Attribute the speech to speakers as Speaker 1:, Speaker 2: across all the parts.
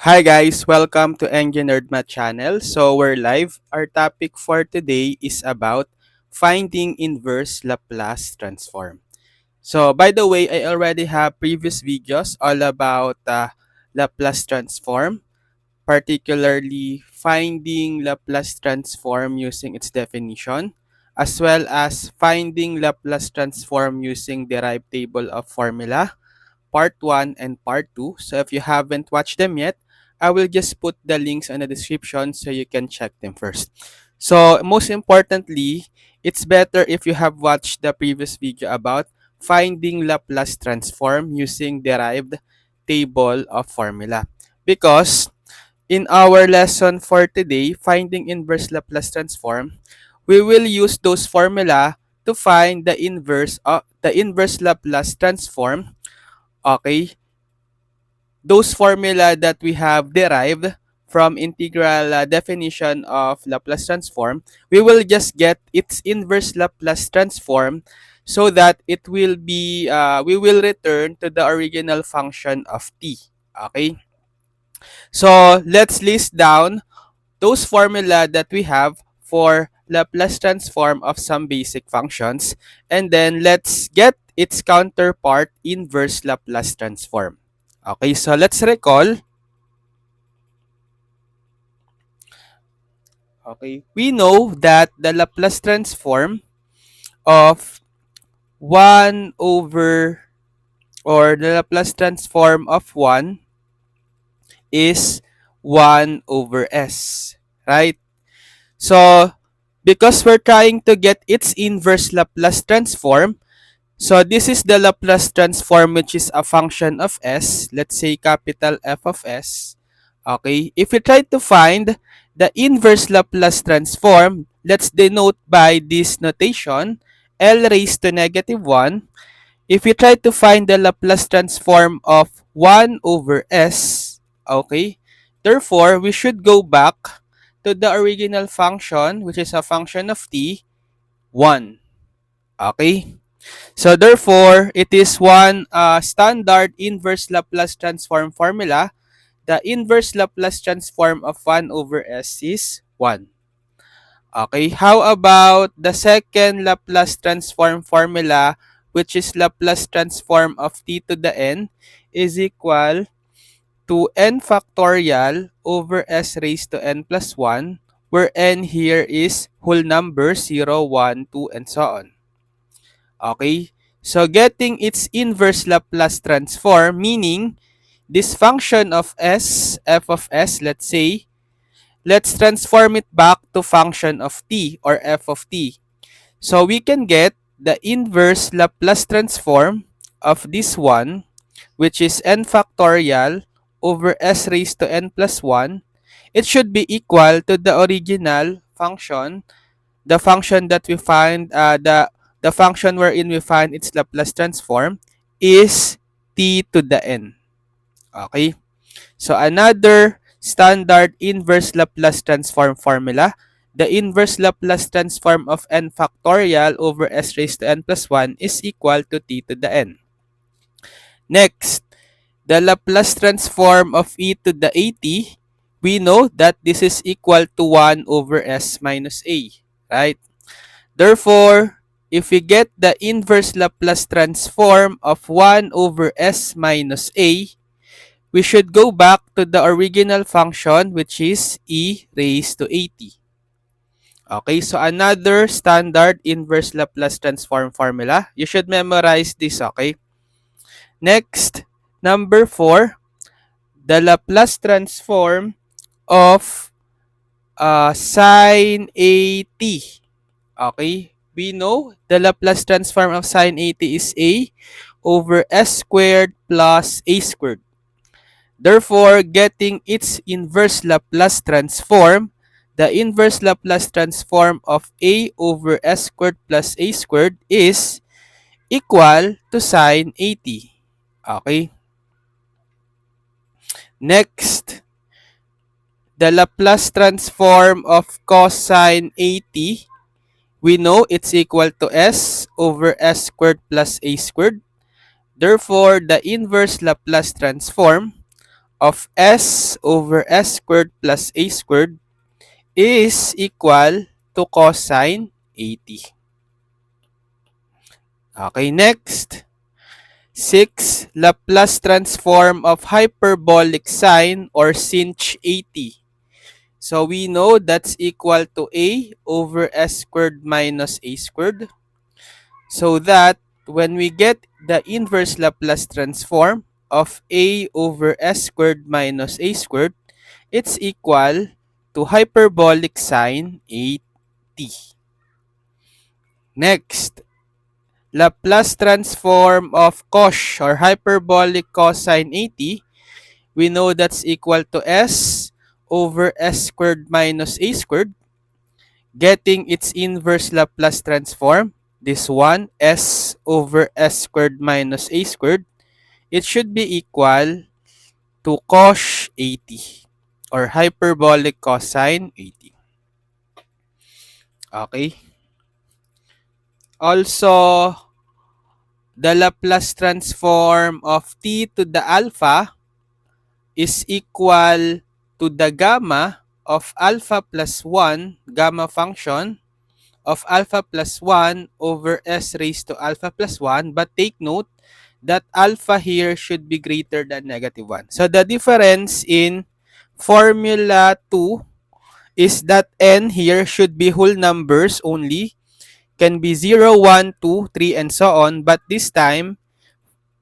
Speaker 1: Hi guys, welcome to enginerdmath channel. So we're live. Our topic for today is about finding inverse Laplace transform. So by the way, I already have previous videos all about Laplace transform, particularly finding Laplace transform using its definition, as well as finding Laplace transform using derived table of formula part 1 and part 2. So if you haven't watched them yet, I will just put the links in the description so you can check them first. So most importantly, it's better if you have watched the previous video about finding Laplace transform using derived table of formula. Because in our lesson for today, finding inverse Laplace transform, we will use those formula to find the inverse Laplace transform. Okay, those formula that we have derived from integral definition of Laplace transform, we will just get its inverse Laplace transform so that it will be, we will return to the original function of t. Okay, so let's list down those formula that we have for Laplace transform of some basic functions, and then let's get its counterpart inverse Laplace transform. Okay, so let's recall. Okay, we know that the Laplace transform of 1 over, or the Laplace transform of 1 is 1 over s, right? So, because we're trying to get its inverse Laplace transform, so this is the Laplace transform which is a function of s, let's say capital F of s. Okay, if we try to find the inverse Laplace transform, let's denote by this notation, L raised to negative 1. If we try to find the Laplace transform of 1 over s, okay, therefore we should go back to the original function, which is a function of t, 1. Okay, so therefore it is one standard inverse Laplace transform formula. The inverse Laplace transform of 1 over s is 1. Okay, how about the second Laplace transform formula, which is Laplace transform of t to the n is equal to n factorial over s raised to n plus 1, where n here is whole number 0, 1, 2, and so on. Okay, so getting its inverse Laplace transform, meaning this function of s, f of s, let's say, let's transform it back to function of t or f of t. So we can get the inverse Laplace transform of this one, which is n factorial over s raised to n plus 1. It should be equal to the original function, the function that we find, the function wherein we find its Laplace transform is t to the n. Okay, so another standard inverse Laplace transform formula, the inverse Laplace transform of n factorial over s raised to n plus 1 is equal to t to the n. Next, the Laplace transform of e to the at, we know that this is equal to 1 over s minus a, right? Therefore, if we get the inverse Laplace transform of 1 over s minus a, we should go back to the original function, which is e raised to at. Okay, so another standard inverse Laplace transform formula. You should memorize this, okay? Next, number 4, the Laplace transform of sine at. Okay, we know the Laplace transform of sine at is a over s squared plus a squared. Therefore, getting its inverse Laplace transform, the inverse Laplace transform of a over s squared plus a squared is equal to sine 80. Okay. Next, the Laplace transform of cosine 80, we know it's equal to s over s squared plus a squared. Therefore, the inverse Laplace transform of s over s squared plus a squared is equal to cosine 80. Okay, next. 6. Laplace transform of hyperbolic sine or sinh 80. So we know that's equal to a over s squared minus a squared. So that when we get the inverse Laplace transform of a over s squared minus a squared, it's equal to hyperbolic sine 80. Next, Laplace transform of cos or hyperbolic cosine 80, we know that's equal to s over s squared minus a squared. Getting its inverse Laplace transform, this one, s over s squared minus a squared, it should be equal to cos 80 or hyperbolic cosine 80. Okay? Also, the Laplace transform of t to the alpha is equal to the gamma of alpha plus 1 gamma function of alpha plus 1 over s raised to alpha plus 1. But take note that alpha here should be greater than negative 1. So the difference in formula 2 is that n here should be whole numbers only. Can be 0, 1, 2, 3, and so on. But this time,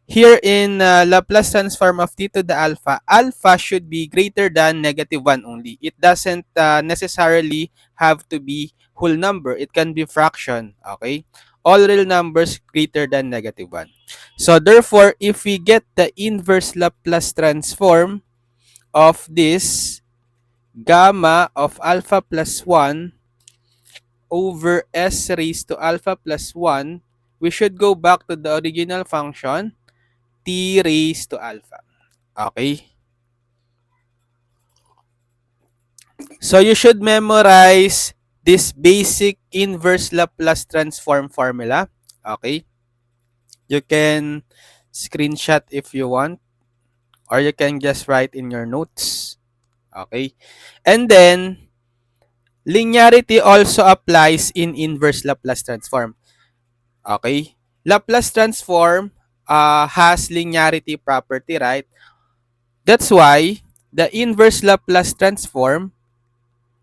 Speaker 1: here in Laplace transform of t to the alpha, alpha should be greater than negative 1 only. It doesn't necessarily have to be whole number. It can be fraction, okay? All real numbers greater than negative 1. So therefore, if we get the inverse Laplace transform of this gamma of alpha plus 1 over s raised to alpha plus 1, we should go back to the original function, t raised to alpha. Okay? So you should memorize this basic inverse Laplace transform formula. Okay? You can screenshot if you want, or you can just write in your notes. Okay? And then, linearity also applies in inverse Laplace transform. Okay? Laplace transform has linearity property, right? That's why the inverse Laplace transform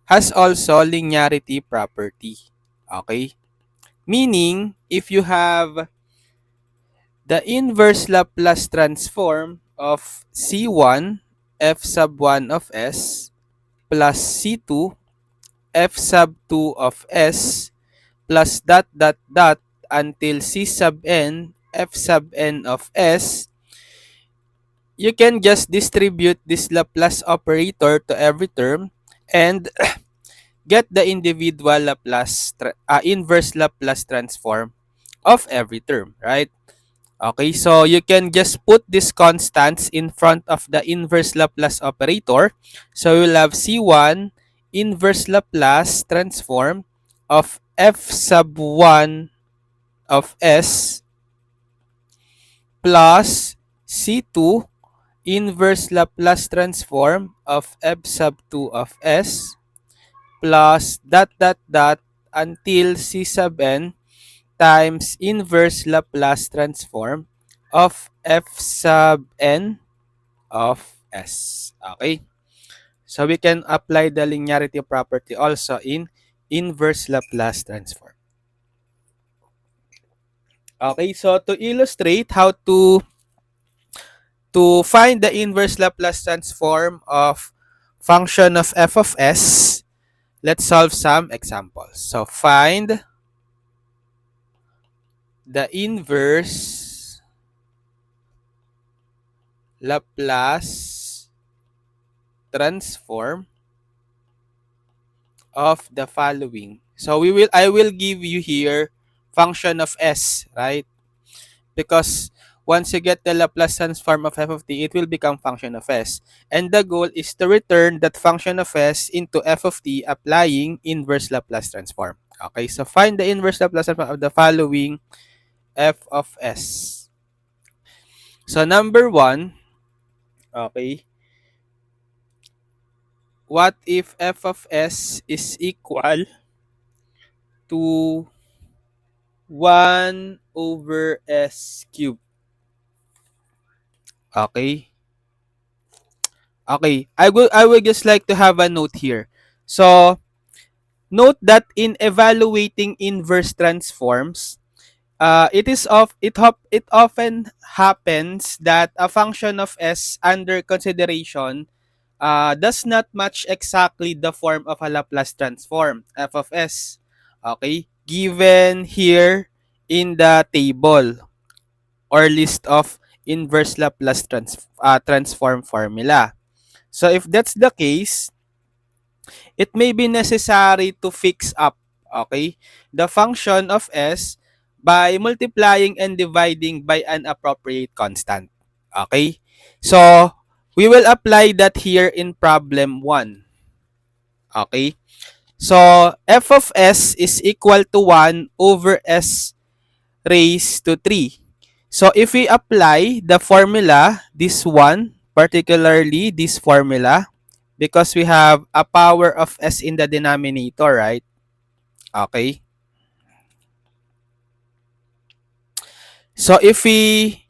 Speaker 1: has also linearity property. Okay? Meaning, if you have the inverse Laplace transform of C1 f sub 1 of s plus C2 f sub 2 of s plus dot dot dot until C sub n f sub n of s, you can just distribute this Laplace operator to every term and get the individual inverse Laplace transform of every term, right? Okay, so you can just put these constants in front of the inverse Laplace operator. So you'll have C1 inverse Laplace transform of f sub 1 of s plus C2 inverse Laplace transform of f sub 2 of s plus dot dot dot until C sub n times inverse Laplace transform of f sub n of s. Okay? So we can apply the linearity property also in inverse Laplace transform. Okay, so to illustrate how to find the inverse Laplace transform of function of f of s, let's solve some examples. So find the inverse Laplace transform of the following. So I will give you here function of s, right? Because once you get the Laplace transform of f of t, it will become function of s. And the goal is to return that function of s into f of t applying inverse Laplace transform. Okay, so find the inverse Laplace transform of the following f of s. So number 1, okay, what if f of s is equal to 1 over s cubed? Okay. Okay. I would just like to have a note here. So, note that in evaluating inverse transforms, it often happens that a function of s under consideration does not match exactly the form of a Laplace transform f of s. Okay, given here in the table or list of inverse Laplace transform formula. So if that's the case, it may be necessary to fix up, okay, the function of s by multiplying and dividing by an appropriate constant. Okay? So, we will apply that here in problem 1. Okay? So, f of s is equal to 1 over s raised to 3. So, if we apply the formula, this one, particularly this formula, because we have a power of s in the denominator, right? Okay. So if we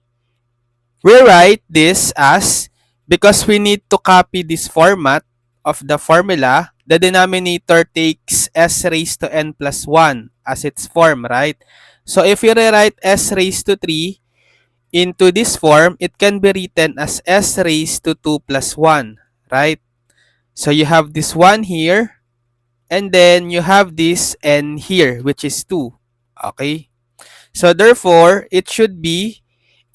Speaker 1: rewrite this as, because we need to copy this format of the formula, the denominator takes s raised to n plus 1 as its form, right? So if we rewrite s raised to 3 into this form, it can be written as s raised to 2 plus 1, right? So you have this 1 here, and then you have this n here, which is 2. Okay? So therefore, it should be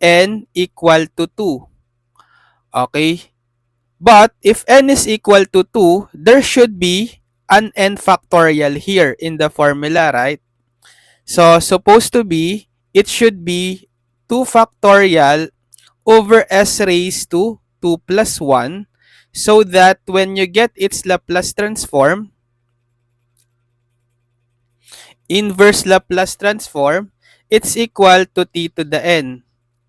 Speaker 1: n equal to 2. Okay? But if n is equal to 2, there should be an n factorial here in the formula, right? So supposed to be, it should be 2 factorial over s raised to 2 plus 1, so that when you get its Laplace transform, inverse Laplace transform, it's equal to t to the n,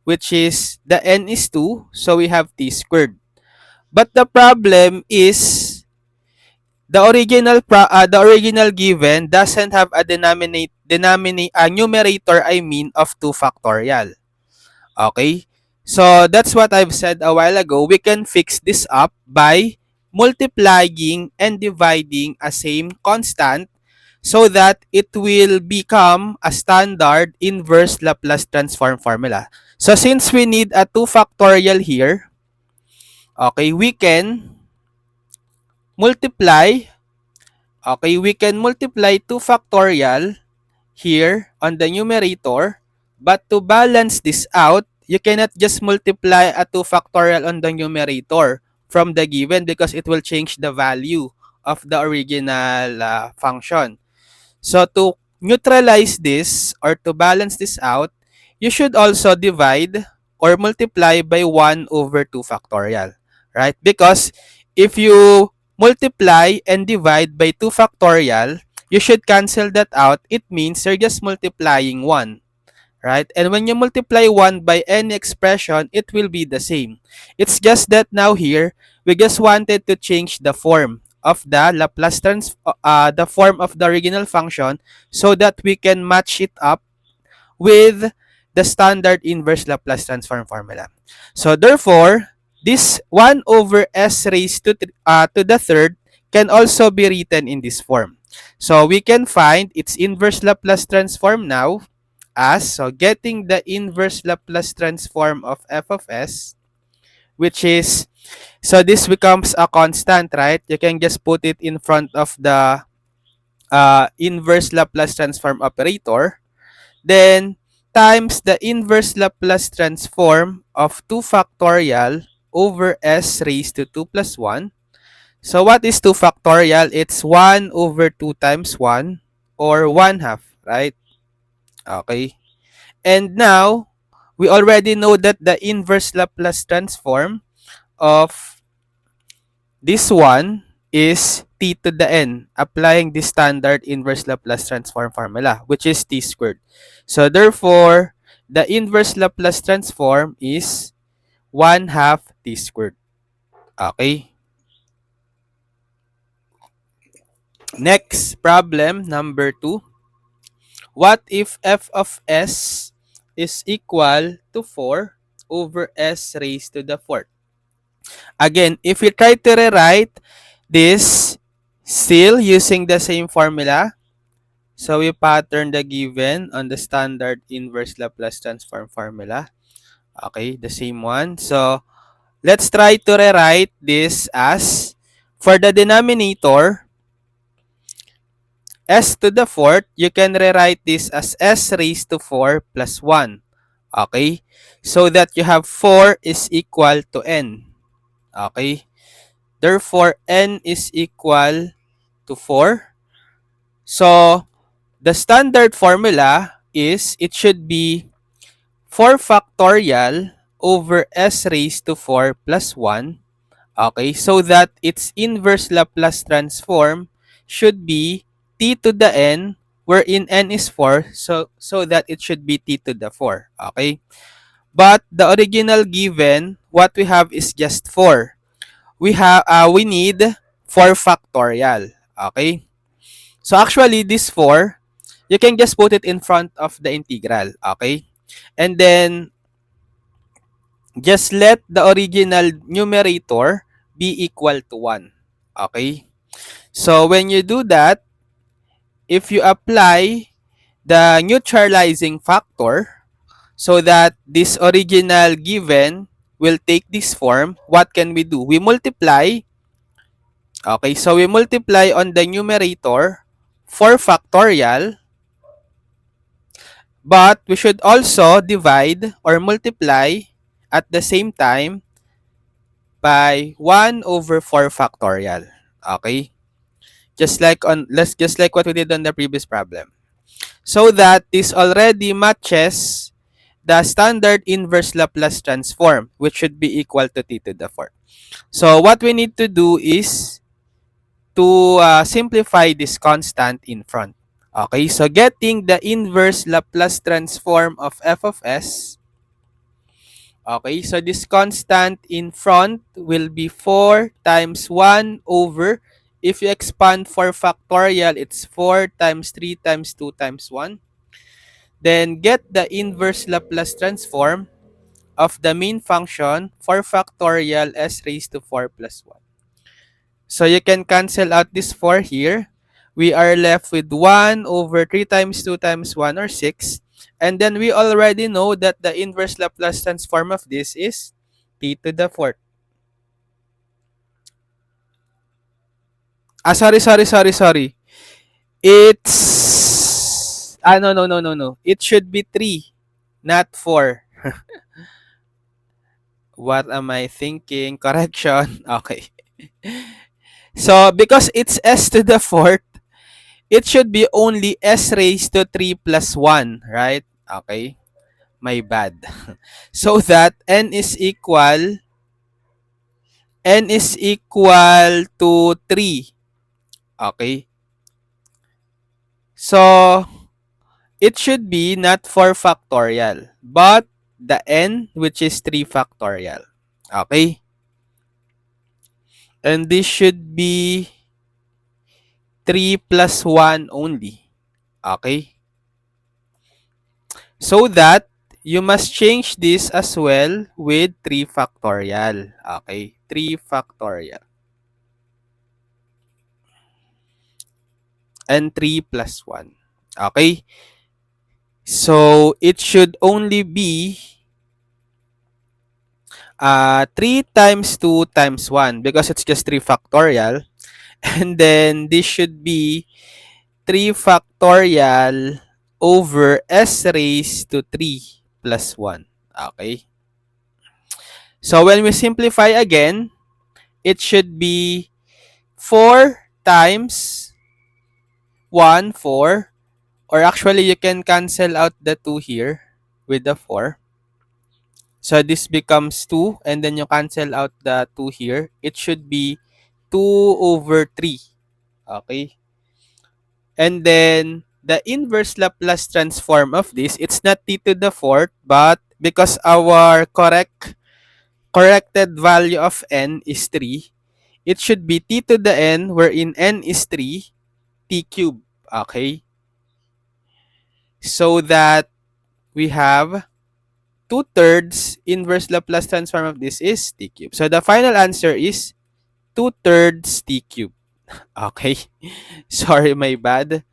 Speaker 1: which is the n is 2, so we have t squared. But the problem is the original given doesn't have a numerator, I mean, of 2 factorial. Okay? So that's what I've said a while ago. We can fix this up by multiplying and dividing a same constant so that it will become a standard inverse Laplace transform formula. So since we need a 2 factorial here, okay, multiply we can multiply 2 factorial here on the numerator, but to balance this out, you cannot just multiply a 2 factorial on the numerator from the given because it will change the value of the original function. So to neutralize this or to balance this out, you should also divide or multiply by 1 over 2 factorial, right? Because if you multiply and divide by 2 factorial, you should cancel that out. It means you're just multiplying 1, right? And when you multiply 1 by any expression, it will be the same. It's just that now here, we just wanted to change the form of the the form of the original function so that we can match it up with the standard inverse Laplace transform formula. So therefore, this 1 over s raised to the third can also be written in this form. So we can find its inverse Laplace transform now as, so getting the inverse Laplace transform of f of s, which is, so this becomes a constant, right? You can just put it in front of the inverse Laplace transform operator. Then times the inverse Laplace transform of 2 factorial over s raised to 2 plus 1. So what is 2 factorial? It's 1 over 2 times 1 or 1 half, right? Okay. And now, we already know that the inverse Laplace transform of this one is t to the n, applying the standard inverse Laplace transform formula, which is t squared. So therefore, the inverse Laplace transform is 1 half t squared. Okay? Next, problem number 2. What if f of s is equal to 4 over s raised to the fourth? Again, if you try to rewrite this still using the same formula, so we pattern the given on the standard inverse Laplace transform formula. Okay, the same one. So, let's try to rewrite this as, for the denominator, s to the fourth, you can rewrite this as s raised to 4 plus 1. Okay? So that you have 4 is equal to n. Okay? Therefore, n is equal to 4. So, the standard formula is, it should be 4 factorial over s raised to 4 plus 1. Okay, so that its inverse Laplace transform should be t to the n, wherein n is 4, so that it should be t to the 4. Okay, but the original given, what we have is just 4. We need 4 factorial. Okay, so actually this 4, you can just put it in front of the integral. Okay, and then just let the original numerator be equal to 1. Okay? So, when you do that, if you apply the neutralizing factor so that this original given will take this form, what can we do? We multiply. Okay, so we multiply on the numerator 4 factorial, but we should also divide or multiply at the same time by 1 over 4 factorial. Okay? Just like what we did on the previous problem. So that this already matches the standard inverse Laplace transform, which should be equal to t to the fourth. So what we need to do is to simplify this constant in front. Okay, so getting the inverse Laplace transform of f of s. Okay, so this constant in front will be 4 times 1 over, if you expand 4 factorial, it's 4 times 3 times 2 times 1. Then get the inverse Laplace transform of the main function 4 factorial s raised to 4 plus 1. So you can cancel out this 4 here. We are left with 1 over 3 times 2 times 1, or 6. And then we already know that the inverse Laplace transform of this is t to the fourth. Sorry. It's... no. It should be 3, not 4. What am I thinking? Correction. Okay. So, because it's s to the fourth, it should be only s raised to 3 plus 1, right? Okay. My bad. So that n is equal to 3. Okay. So, it should be not 4 factorial, but the n, which is 3 factorial. Okay. And this should be 3 plus 1 only. Okay. So that you must change this as well with 3 factorial. Okay. 3 factorial. And 3 plus 1. Okay. So, it should only be 3 times 2 times 1 because it's just 3 factorial. And then this should be 3 factorial over s raised to 3 plus 1. Okay. So when we simplify again, it should be 4 times 1, 4. Or actually, you can cancel out the 2 here with the 4. So this becomes 2, and then you cancel out the 2 here. It should be 2 over 3. Okay. And then the inverse Laplace transform of this, it's not t to the fourth, but because our corrected value of n is 3, it should be t to the n, wherein n is 3. t cube. Okay? So that we have 2/3 inverse Laplace transform of this is t cube. So the final answer is 2/3 t cube. Okay? Sorry, my bad.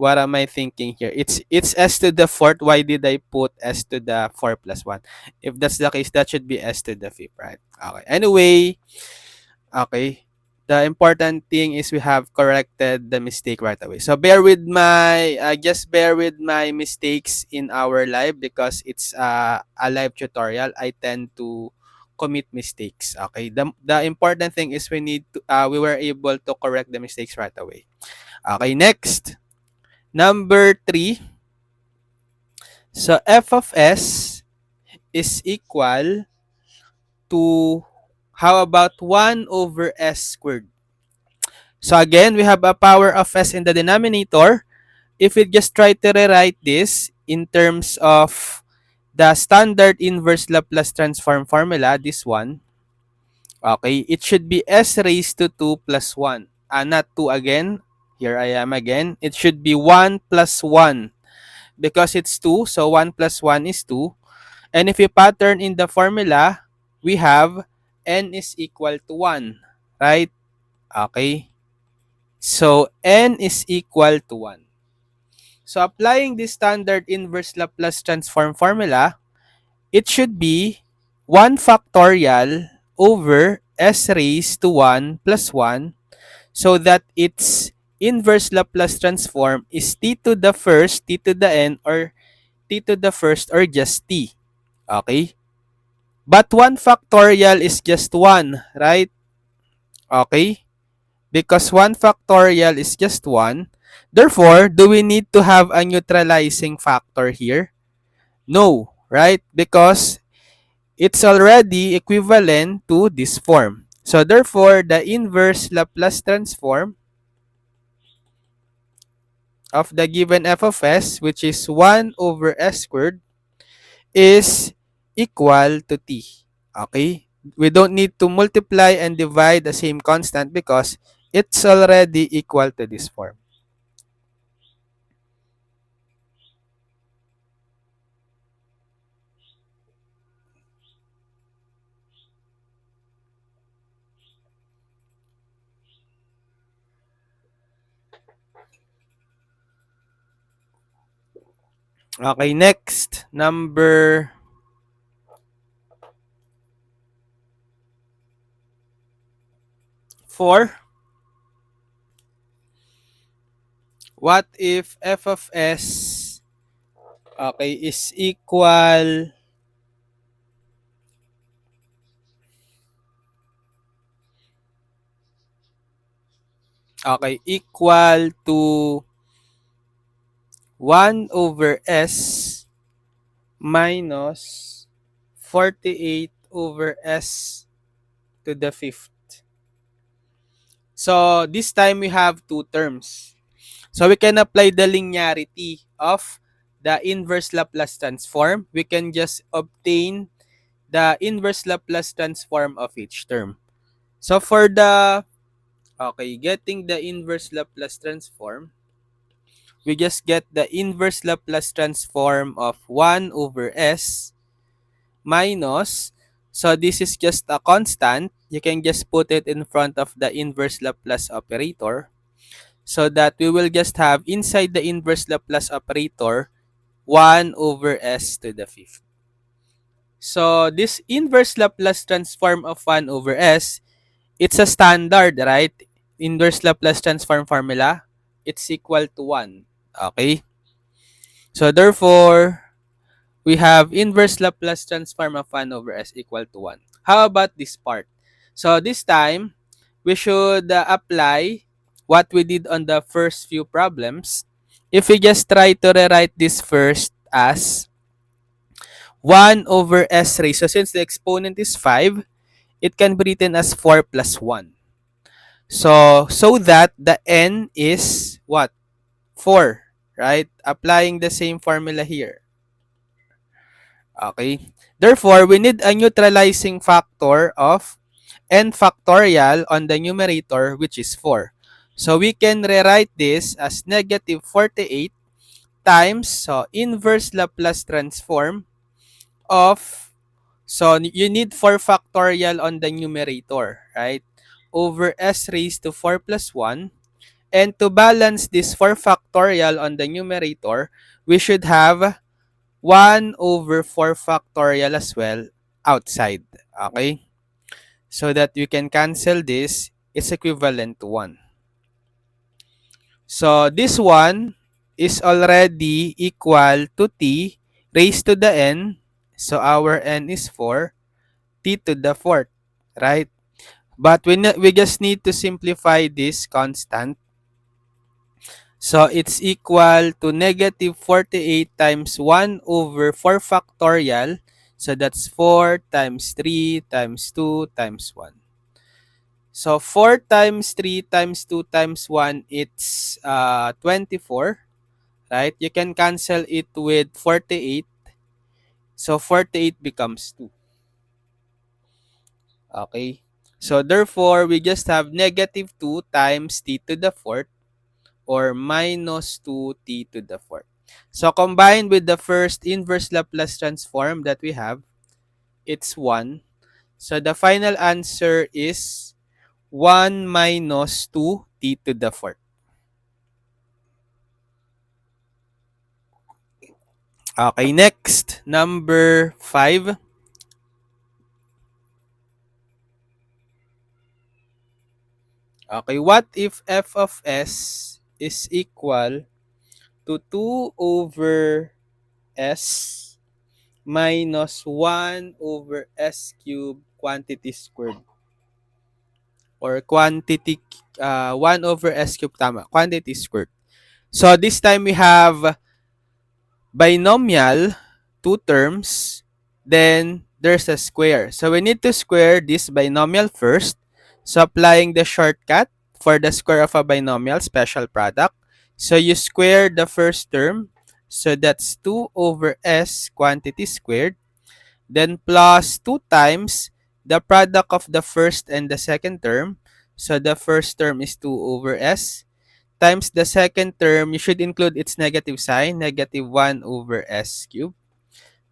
Speaker 1: What am I thinking here? It's s to the fourth. Why did I put s to the 4 plus 1? If that's the case, that should be s to the fifth, right? Okay. Anyway, okay. The important thing is we have corrected the mistake right away. So just bear with my mistakes in our live because it's a live tutorial. I tend to commit mistakes. Okay. The important thing is we were able to correct the mistakes right away. Okay. Next, number 3. So f of s is equal to, how about 1 over s squared? So again, we have a power of s in the denominator. If we just try to rewrite this in terms of the standard inverse Laplace transform formula, this one, okay, it should be s raised to 2 plus 1. Not 2 again. Here I am again. It should be 1 plus 1 because it's 2. So 1 plus 1 is 2. And if you pattern in the formula, we have n is equal to 1, right? Okay. So n is equal to 1. So applying the standard inverse Laplace transform formula, it should be 1 factorial over s raised to 1 plus 1, so that its inverse Laplace transform is t to the first, t to the n, or t to the first, or just t. Okay? But 1 factorial is just 1, right? Okay? Because 1 factorial is just 1. Therefore, do we need to have a neutralizing factor here? No, right? Because it's already equivalent to this form. So therefore, the inverse Laplace transform of the given f of s, which is 1 over s squared, is equal to t. Okay? We don't need to multiply and divide the same constant because it's already equal to this form. Okay, next, number 4. What if f of s, okay, is equal, equal to 1 over s minus 48 over s to the fifth. So this time we have two terms. So we can apply the linearity of the inverse Laplace transform. We can just obtain the inverse Laplace transform of each term. So for the, getting the inverse Laplace transform, we just get the inverse Laplace transform of 1 over s minus, so this is just a constant. You can just put it in front of the inverse Laplace operator, so that we will just have inside the inverse Laplace operator 1 over s to the fifth. So this inverse Laplace transform of 1 over s, it's a standard, right? Inverse Laplace transform formula, it's equal to 1. Okay? So therefore, we have inverse Laplace transform of 1 over s equal to 1. How about this part? So this time, we should apply what we did on the first few problems. If we just try to rewrite this first as 1 over s raised. So since the exponent is 5, it can be written as 4 plus 1. So that the n is what? 4, right? Applying the same formula here. Okay? Therefore, we need a neutralizing factor of n factorial on the numerator, which is 4. So we can rewrite this as negative 48 times, so inverse Laplace transform of, so you need 4 factorial on the numerator, right? Over s raised to 4 plus 1. And to balance this 4 factorial on the numerator, we should have 1 over 4 factorial as well outside. Okay? So that you can cancel this, it's equivalent to 1. So this one is already equal to t raised to the n. So our n is 4, t to the 4th, right? But we just need to simplify this constant. So it's equal to negative 48 times 1 over 4 factorial. So that's 4 times 3 times 2 times 1. So 4 times 3 times 2 times 1, it's 24, right? You can cancel it with 48. So 48 becomes 2. Okay? So therefore, we just have negative 2 times t to the 4th, or minus 2t to the 4th. So combined with the first inverse Laplace transform that we have, it's 1. So the final answer is 1 minus 2t to the 4th. Okay, next, number 5. Okay, what if f of s is equal to 2 over s minus 1 over s cubed quantity squared, or quantity 1 over s cubed, tama, quantity squared. So this time we have binomial, 2 terms, then there's a square. So we need to square this binomial first. So applying the shortcut for the square of a binomial, special product. So you square the first term. So that's 2 over s quantity squared. Then plus 2 times the product of the first and the second term. So the first term is 2 over s times the second term. You should include its negative sign, negative 1 over s cubed.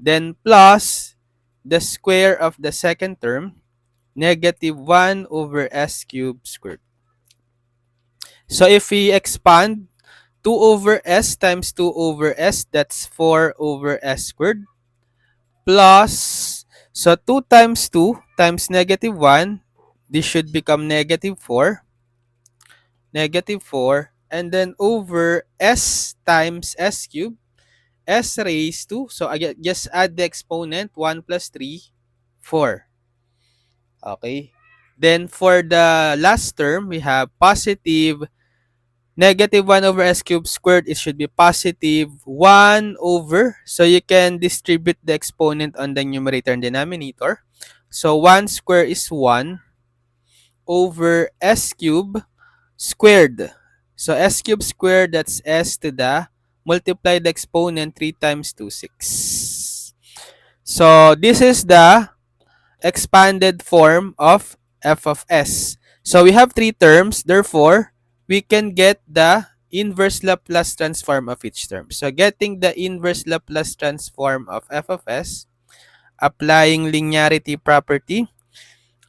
Speaker 1: Then plus the square of the second term, negative 1 over s cubed squared. So if we expand, 2 over s times 2 over s, that's 4 over s squared, plus, so 2 times 2 times negative 1, this should become negative 4, and then over s times s cubed, s raised to, so again, just add the exponent, 1 plus 3, 4. Okay. Then for the last term, we have positive negative 1 over s cubed squared. It should be positive 1 over. So you can distribute the exponent on the numerator and denominator. So 1 squared is 1 over s cubed squared. So s cubed squared, that's s to the, multiply the exponent 3 times 2, 6. So this is the expanded form of f of s. So we have 3 terms, therefore, we can get the inverse Laplace transform of each term. So getting the inverse Laplace transform of f of s, applying linearity property,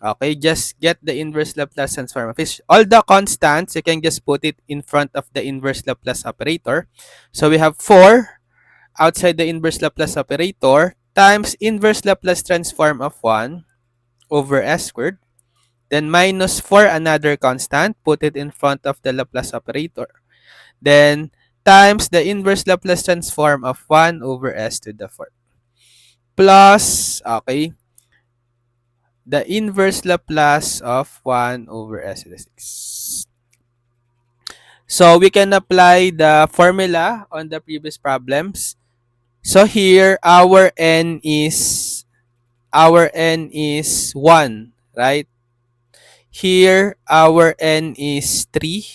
Speaker 1: okay, just get the inverse Laplace transform of each. All the constants, you can just put it in front of the inverse Laplace operator. So we have 4 outside the inverse Laplace operator times inverse Laplace transform of 1 over s squared. Then minus 4, another constant, put it in front of the Laplace operator. Then times the inverse Laplace transform of 1 over s to the 4th. Plus, okay, the inverse Laplace of 1 over s to the 6th. So we can apply the formula on the previous problems. So here, our n is 1, right? Here, our n is 3.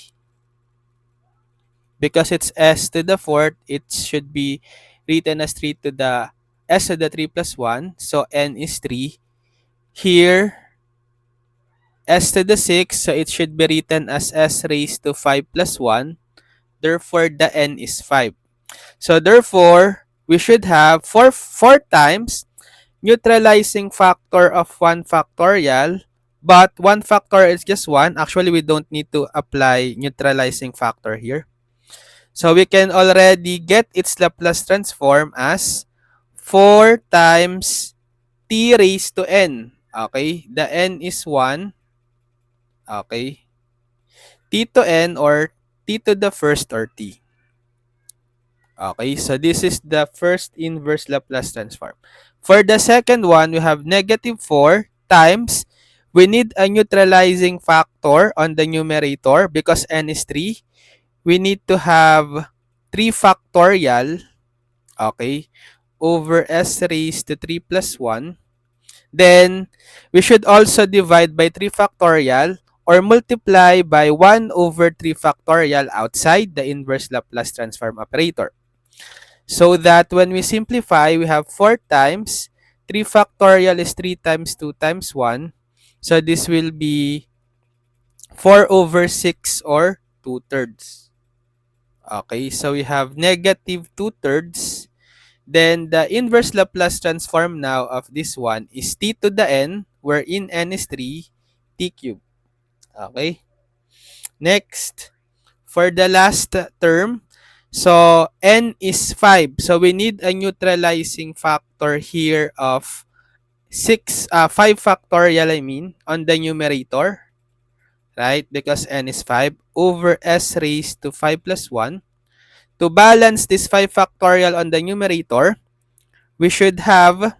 Speaker 1: Because it's s to the 4th, it should be written as 3 to the s to the 3 plus 1. So n is 3. Here, s to the 6, so it should be written as s raised to 5 plus 1. Therefore, the n is 5. So therefore, we should have 4 times neutralizing factor of 1 factorial, but 1 factor is just 1. Actually, we don't need to apply neutralizing factor here. So we can already get its Laplace transform as 4 times t raised to n. Okay? The n is 1. Okay? T to n or t to the first or t. Okay, so this is the first inverse Laplace transform. For the second one, we have negative 4 times. We need a neutralizing factor on the numerator because n is 3. We need to have 3 factorial, okay, over s raised to 3 plus 1. Then, we should also divide by 3 factorial or multiply by 1 over 3 factorial outside the inverse Laplace transform operator. So that when we simplify, we have 4 times. 3 factorial is 3 times 2 times 1. So this will be 4 over 6 or 2/3. Okay, so we have negative 2/3. Then the inverse Laplace transform now of this one is t to the n, wherein n is 3, t cubed. Okay, next. For the last term, so n is 5. So we need a neutralizing factor here of 5 factorial, on the numerator, right? Because n is 5 over s raised to 5 plus 1. To balance this 5 factorial on the numerator, we should have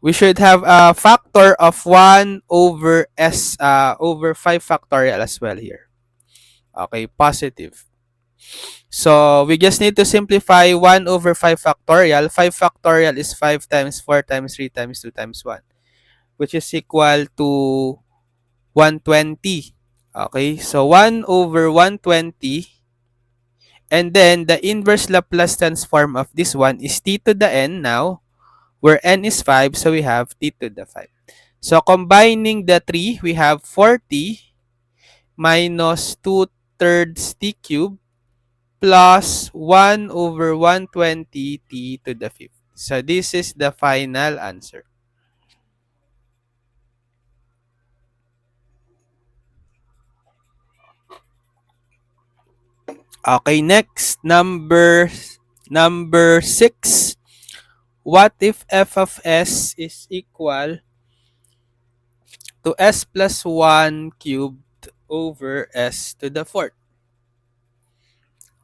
Speaker 1: a factor of 1 over s over 5 factorial as well here. Okay, positive. So we just need to simplify 1 over 5 factorial. 5 factorial is 5 times 4 times 3 times 2 times 1, which is equal to 120. Okay, so 1 over 120. And then the inverse Laplace transform of this one is t to the n now, where n is 5, so we have t to the 5. So combining the 3, we have 4t minus 2/3 t cubed plus 1 over 120 t to the 5th. So this is the final answer. Okay, next, number 6. What if f of s is equal to s plus 1 cubed over s to the 4th?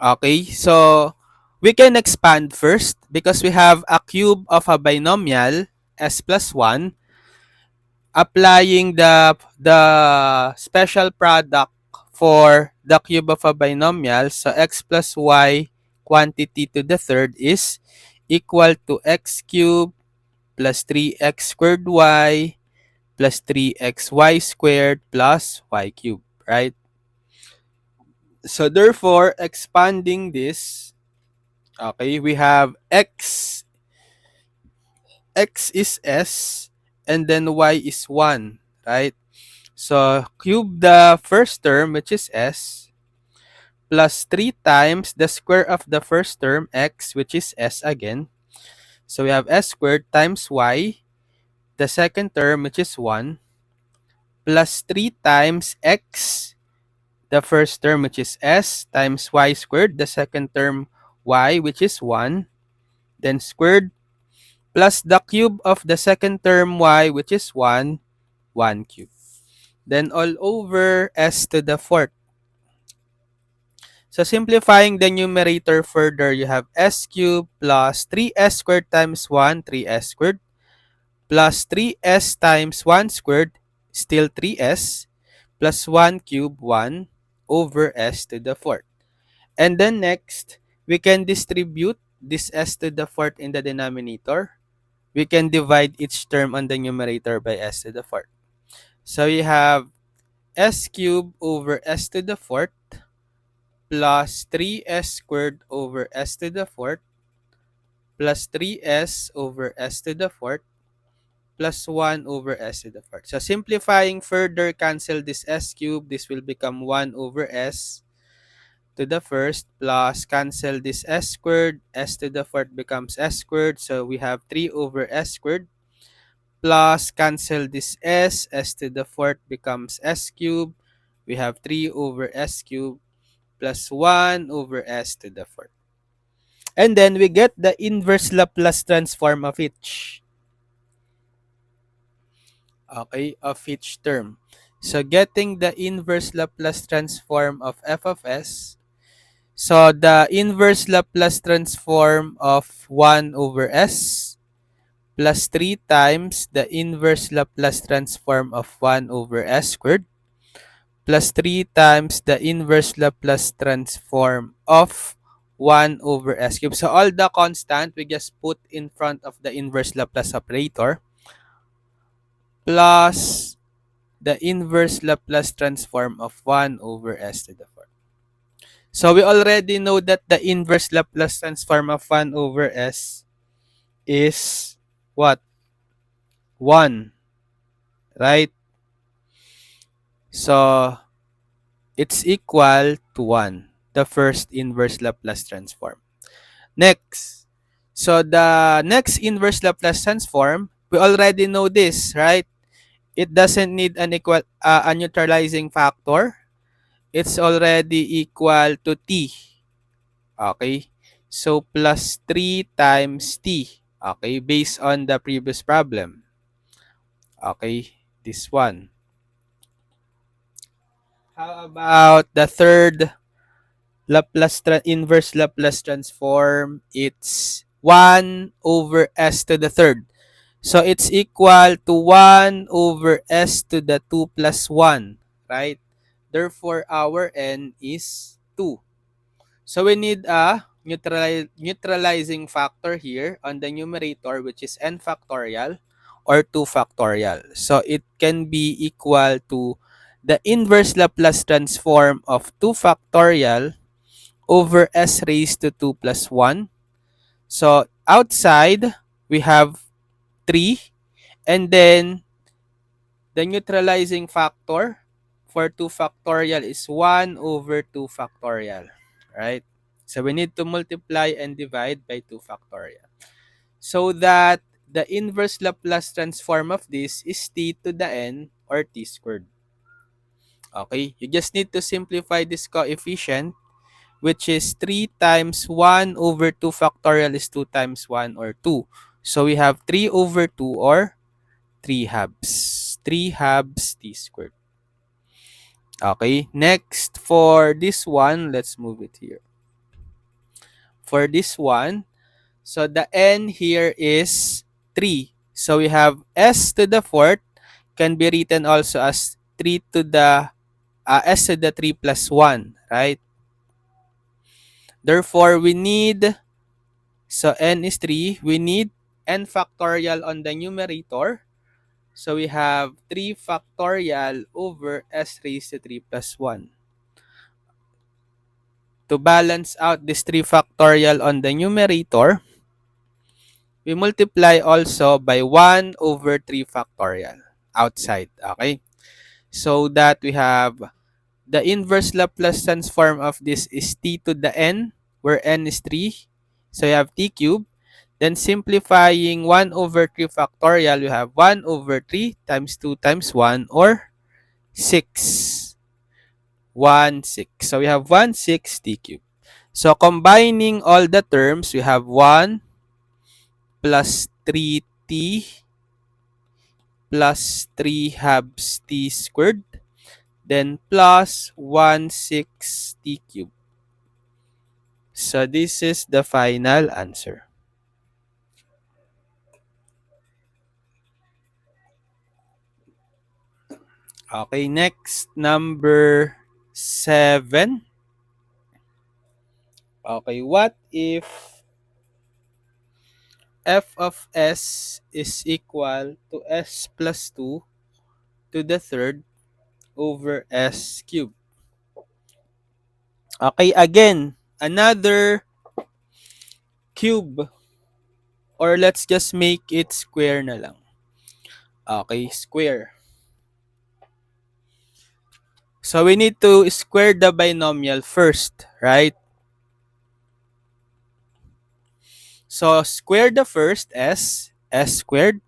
Speaker 1: Okay, so we can expand first because we have a cube of a binomial s plus 1. Applying the special product for the cube of a binomial, so x plus y quantity to the third is equal to x cubed plus 3x squared y plus 3xy squared plus y cubed, right? So therefore, expanding this, okay, we have x is s and then y is 1, right? So cube the first term, which is s, plus 3 times the square of the first term, x, which is s again. So we have s squared times y, the second term, which is 1, plus 3 times x, the first term, which is s, times y squared, the second term, y, which is 1, then squared, plus the cube of the second term, y, which is 1, 1 cube. Then all over s to the 4th. So simplifying the numerator further, you have s cubed plus 3s squared times 1, 3s squared, plus 3s times 1 squared, still 3s, plus 1 cube, 1 over s to the 4th. And then next, we can distribute this s to the 4th in the denominator. We can divide each term on the numerator by s to the 4th. So you have s cubed over s to the 4th plus 3s squared over s to the 4th plus 3s over s to the 4th plus 1 over s to the fourth. So simplifying further, cancel this s cubed. This will become 1 over s to the first, plus cancel this s squared. S to the fourth becomes s squared. So we have 3 over s squared, plus cancel this s to the fourth becomes s cubed. We have 3 over s cubed plus 1 over s to the fourth. And then we get the inverse Laplace transform of each. Okay, of each term. So getting the inverse Laplace transform of f of s. So the inverse Laplace transform of 1 over s plus 3 times the inverse Laplace transform of 1 over s squared plus 3 times the inverse Laplace transform of 1 over s cubed. So all the constant we just put in front of the inverse Laplace operator plus the inverse Laplace transform of 1 over s to the fourth. So we already know that the inverse Laplace transform of 1 over s is what? 1, right? So it's equal to 1, the first inverse Laplace transform. Next, so the next inverse Laplace transform, we already know this, right? It doesn't need a neutralizing factor. It's already equal to t. Okay? So, plus 3 times t. Okay? Based on the previous problem. Okay? This one. How about the third inverse Laplace transform? It's 1 over s to the third. So, it's equal to 1 over s to the 2 plus 1. Right? Therefore, our n is 2. So we need a neutralizing factor here on the numerator, which is n factorial or 2 factorial. So it can be equal to the inverse Laplace transform of 2 factorial over s raised to 2 plus 1. So outside, we have 3. And then the neutralizing factor for 2 factorial is 1 over 2 factorial, right? So we need to multiply and divide by 2 factorial. So that the inverse Laplace transform of this is t to the n or t squared. Okay, you just need to simplify this coefficient, which is 3 times 1 over 2 factorial is 2 times 1 or 2. So we have 3 over 2 or 3 halves. 3 halves t squared. Okay, next for this one, let's move it here. For this one, so the n here is 3. So we have s to the fourth can be written also as 3 to the s to the 3 plus 1, right? Therefore, we need, so n is 3, we need n factorial on the numerator. So we have 3 factorial over s raised to 3 plus 1. To balance out this 3 factorial on the numerator, we multiply also by 1 over 3 factorial outside. Okay? So that we have the inverse Laplace transform of this is t to the n, where n is 3. So you have t cubed. Then simplifying 1 over 3 factorial, you have 1 over 3 times 2 times 1 or 6. 1, 6. So we have 1, 6 t cubed. So combining all the terms, we have 1 plus 3t plus 3 halves t squared, then plus 1, 6 t cubed. So this is the final answer. Okay, next, number 7. Okay, what if f of s is equal to s plus 2 to the third over s cubed? Okay, again, another cube, or let's just make it square na lang. Okay, square. So we need to square the binomial first, right? So square the first s squared,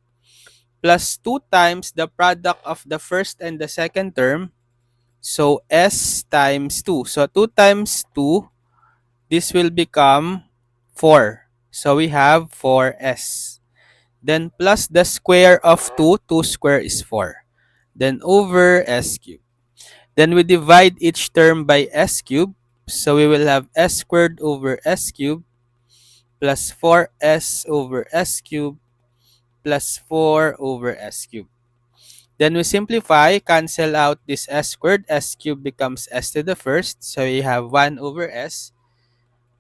Speaker 1: plus 2 times the product of the first and the second term. So s times 2. So 2 times 2, this will become 4. So we have 4s. Then plus the square of 2. 2 square is 4. Then over s cubed. Then we divide each term by s cubed. So we will have s squared over s cubed plus 4s over s cubed plus 4 over s cubed. Then we simplify, cancel out this s squared, s cubed becomes s to the first. So we have 1 over s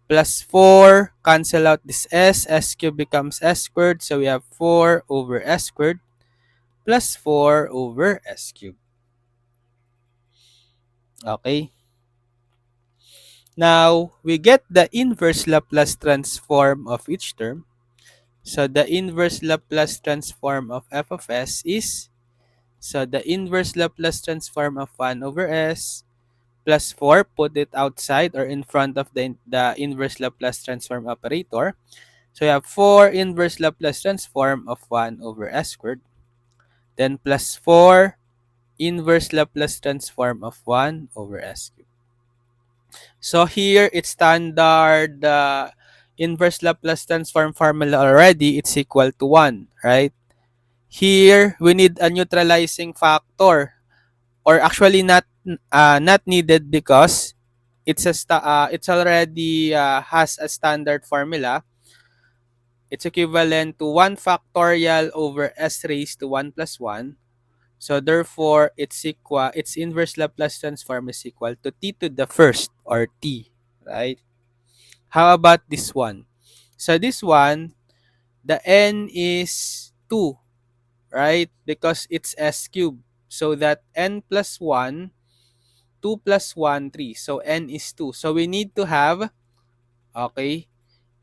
Speaker 1: plus 4, cancel out this s cubed becomes s squared. So we have 4 over s squared plus 4 over s cubed. Okay. Now, we get the inverse Laplace transform of each term. So the inverse Laplace transform of f of s is, so the inverse Laplace transform of 1 over s plus 4, put it outside or in front of the inverse Laplace transform operator. So you have 4 inverse Laplace transform of 1 over s squared. Then plus 4 inverse Laplace transform of 1 over s cubed. So here it's standard inverse Laplace transform formula already. It's equal to 1, right? Here we need a neutralizing factor, or actually not needed because it's already has a standard formula. It's equivalent to 1 factorial over s raised to 1 plus 1. So therefore, its inverse Laplace transform is equal to t to the first, or t, right? How about this one? So this one, the n is 2, right? Because it's s cubed. So that n plus 1, 2 plus 1, 3. So n is 2. So we need to have, okay,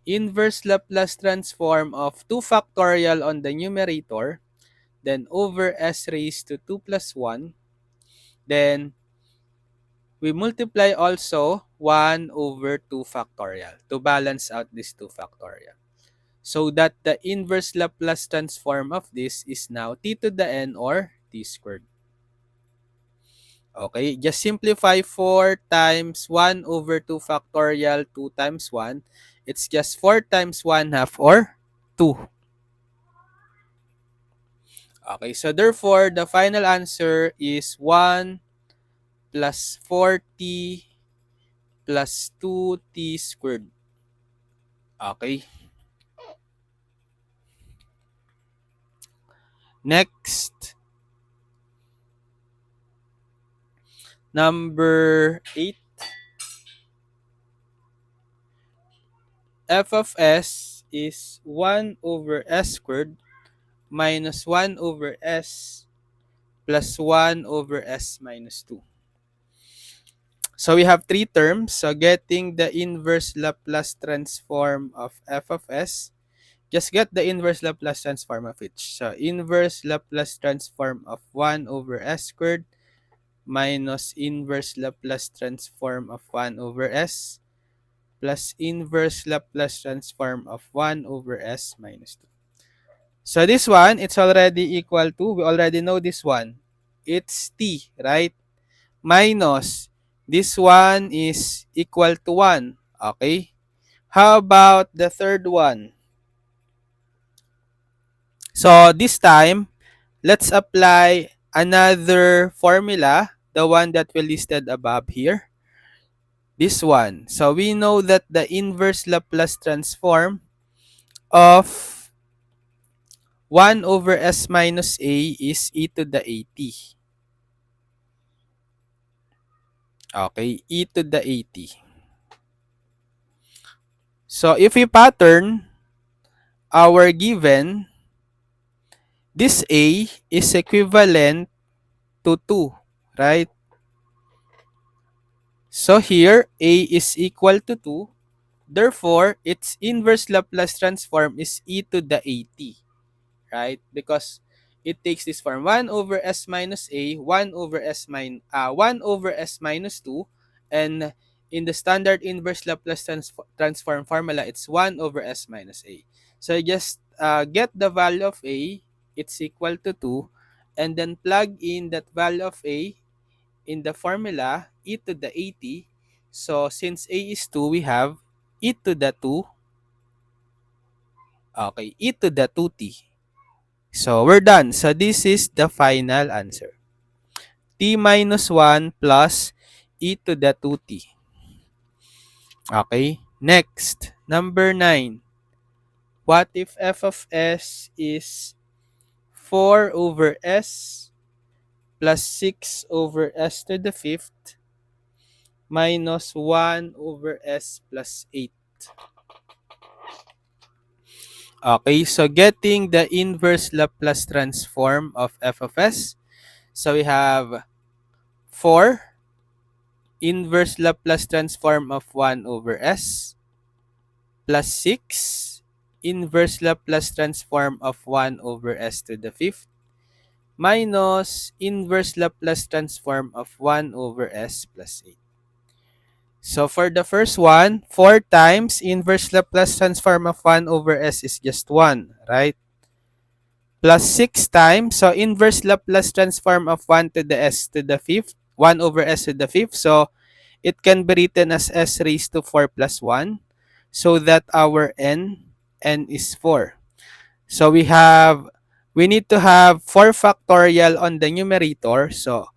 Speaker 1: inverse Laplace transform of 2 factorial on the numerator, then over s raised to 2 plus 1. Then we multiply also 1 over 2 factorial to balance out this 2 factorial. So that the inverse Laplace transform of this is now t to the n, or t squared. Okay, just simplify 4 times 1 over 2 factorial, 2 times 1. It's just 4 times 1 half, or 2. Okay, so therefore, the final answer is 1 plus 4t plus 2t squared. Okay. Next, number 8. F of s is 1 over s squared minus 1 over s plus 1 over s minus 2. So we have 3 terms. So getting the inverse Laplace transform of f of s, just get the inverse Laplace transform of each. So inverse Laplace transform of 1 over s squared minus inverse Laplace transform of 1 over s plus inverse Laplace transform of 1 over s minus 2. So this one, it's already equal to, we already know this one. It's t, right? Minus, this one is equal to 1. Okay? How about the third one? So this time, let's apply another formula, the one that we listed above here. This one. So we know that the inverse Laplace transform of 1 over s minus a is e to the at. Okay, e to the at. So if we pattern our given, this a is equivalent to 2, right? So here, a is equal to 2. Therefore, its inverse Laplace transform is e to the at, right? Because it takes this form 1 over s minus a, 1 over 1 over s minus 2, and in the standard inverse Laplace transform formula, it's 1 over s minus a. So just get the value of a, it's equal to 2, and then plug in that value of a in the formula, e to the 80. So since a is 2, we have e to the 2, okay, e to the 2t. So we're done. So this is the final answer. T minus 1 plus e to the 2t. Okay. Next, number 9. What if f of s is 4 over s plus 6 over s to the 5th minus 1 over s plus 8? Okay, so getting the inverse Laplace transform of f of s. So we have 4 inverse Laplace transform of 1 over s plus 6 inverse Laplace transform of 1 over s to the 5th minus inverse Laplace transform of 1 over s plus 8. So for the first one, 4 times inverse Laplace transform of 1 over s is just 1, right? Plus 6 times, so inverse Laplace transform of 1 to the s to the 5th, 1 over s to the 5th. So it can be written as s raised to 4 plus 1, so that our n is 4. So we need to have 4 factorial on the numerator. So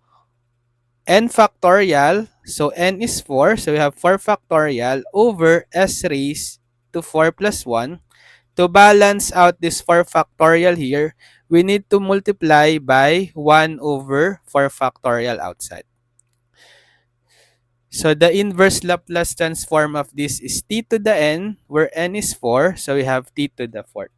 Speaker 1: n factorial, so n is 4. So we have 4 factorial over s raised to 4 plus 1. To balance out this 4 factorial here, we need to multiply by 1 over 4 factorial outside. So the inverse Laplace transform of this is t to the n, where n is 4. So we have t to the 4th.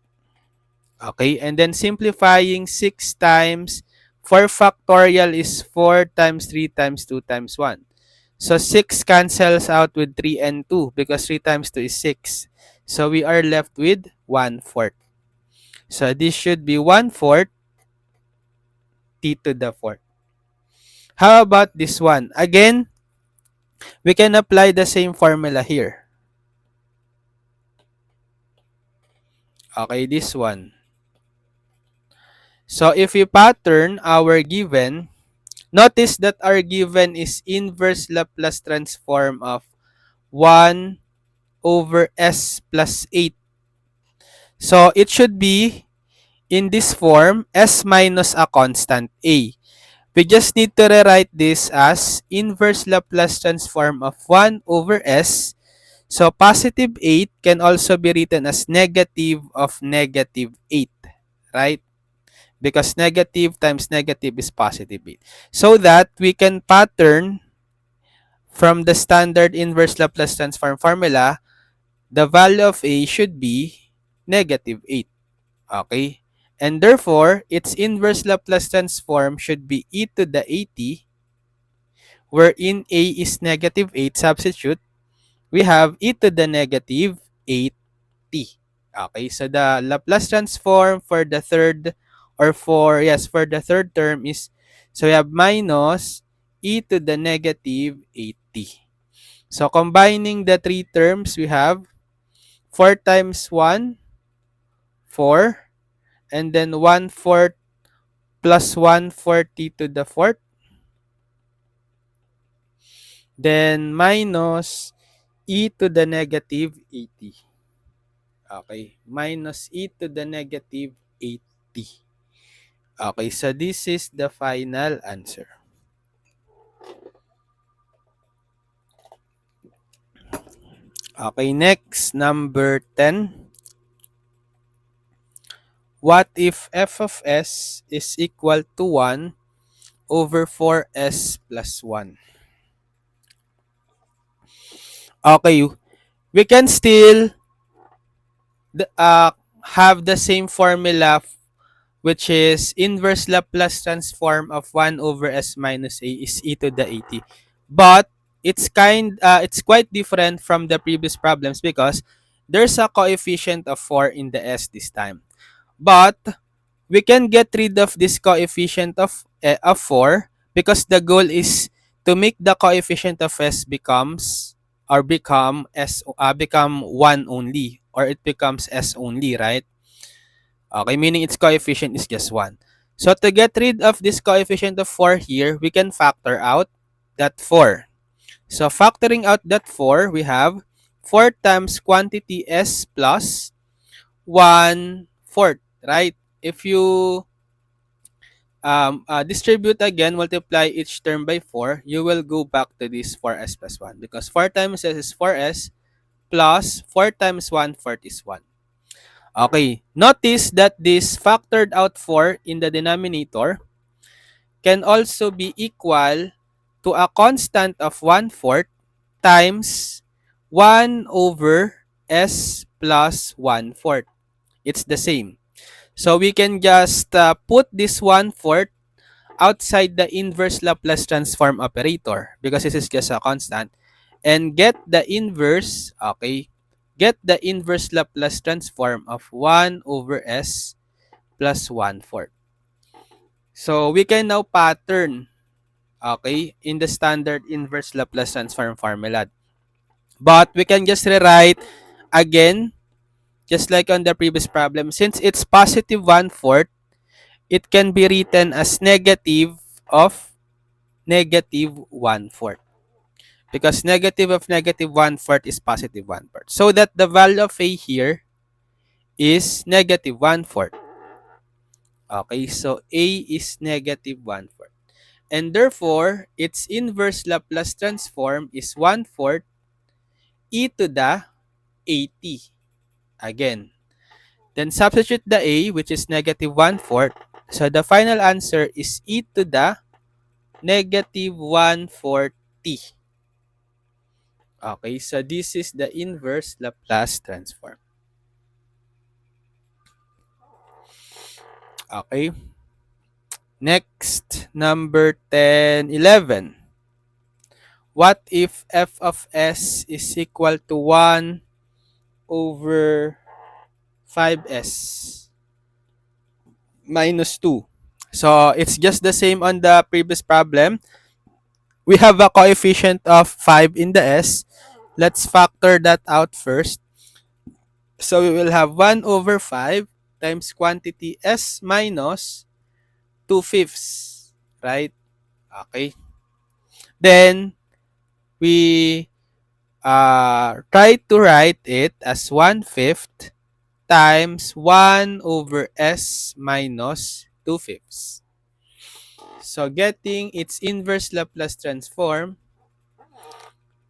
Speaker 1: Okay, and then simplifying 6 times 4 factorial is 4 times 3 times 2 times 1. So 6 cancels out with 3 and 2 because 3 times 2 is 6. So we are left with 1/4. So this should be 1/4 t to the 4th. How about this one? Again, we can apply the same formula here. Okay, this one. So if we pattern our given, notice that our given is inverse Laplace transform of 1 over s plus 8. So it should be in this form, s minus a constant a. We just need to rewrite this as inverse Laplace transform of 1 over s. So positive 8 can also be written as negative of negative 8, right? Because negative times negative is positive 8. So that we can pattern from the standard inverse Laplace transform formula, the value of a should be negative 8. Okay? And therefore, its inverse Laplace transform should be e to the 80, wherein a is negative 8. Substitute, we have e to the negative 8t. Okay, so the Laplace transform for the third, or for the third term is, so we have minus e to the negative 8t. So combining the three terms, we have 4 times 1, 4, and then 1/4 plus 1/4 to the 4th, then minus e to the negative 80. Okay, minus e to the negative 80. Okay, so this is the final answer. Okay, next, number 10. What if f of s is equal to 1 over 4s plus 1? Okay, we can still have the same formula, which is inverse Laplace transform of 1 over s minus a is e to the 80. But it's quite different from the previous problems because there's a coefficient of 4 in the s this time. But we can get rid of this coefficient of 4 because the goal is to make the coefficient of s becomes or become s become 1 only, or it becomes s only, right? Okay, meaning its coefficient is just 1. So to get rid of this coefficient of 4 here, we can factor out that 4. So factoring out that 4, we have 4 times quantity s plus 1/4, right? If you distribute again, multiply each term by 4, you will go back to this 4s plus 1 because 4 times s is 4s plus 4 times 1/4 is 1. Okay, notice that this factored out 4 in the denominator can also be equal to a constant of 1/4 times 1 over s plus 1/4. It's the same. So we can just put this 1/4 outside the inverse Laplace transform operator because this is just a constant and get the inverse, okay, get the inverse Laplace transform of 1 over s plus 1/4. So we can now pattern, okay, in the standard inverse Laplace transform formula. But we can just rewrite again, just like on the previous problem, since it's positive 1/4, it can be written as negative of negative 1/4. Because negative of negative 1/4 is positive 1/4. So that the value of a here is negative 1/4. Okay, so a is negative 1/4. And therefore, its inverse Laplace transform is 1/4 e to the 80. Again. Then substitute the a, which is negative 1/4. So the final answer is e to the negative 1/4 t. Okay, so this is the inverse Laplace transform. Okay. Next, number 10, 11. What if f of s is equal to 1 over 5s minus 2? So, it's just the same on the previous problem. We have a coefficient of 5 in the s. Let's factor that out first. So, we will have 1 over 5 times quantity s minus 2/5, right? Okay. Then, we try to write it as 1/5 times 1 over s minus 2/5. So getting its inverse Laplace transform,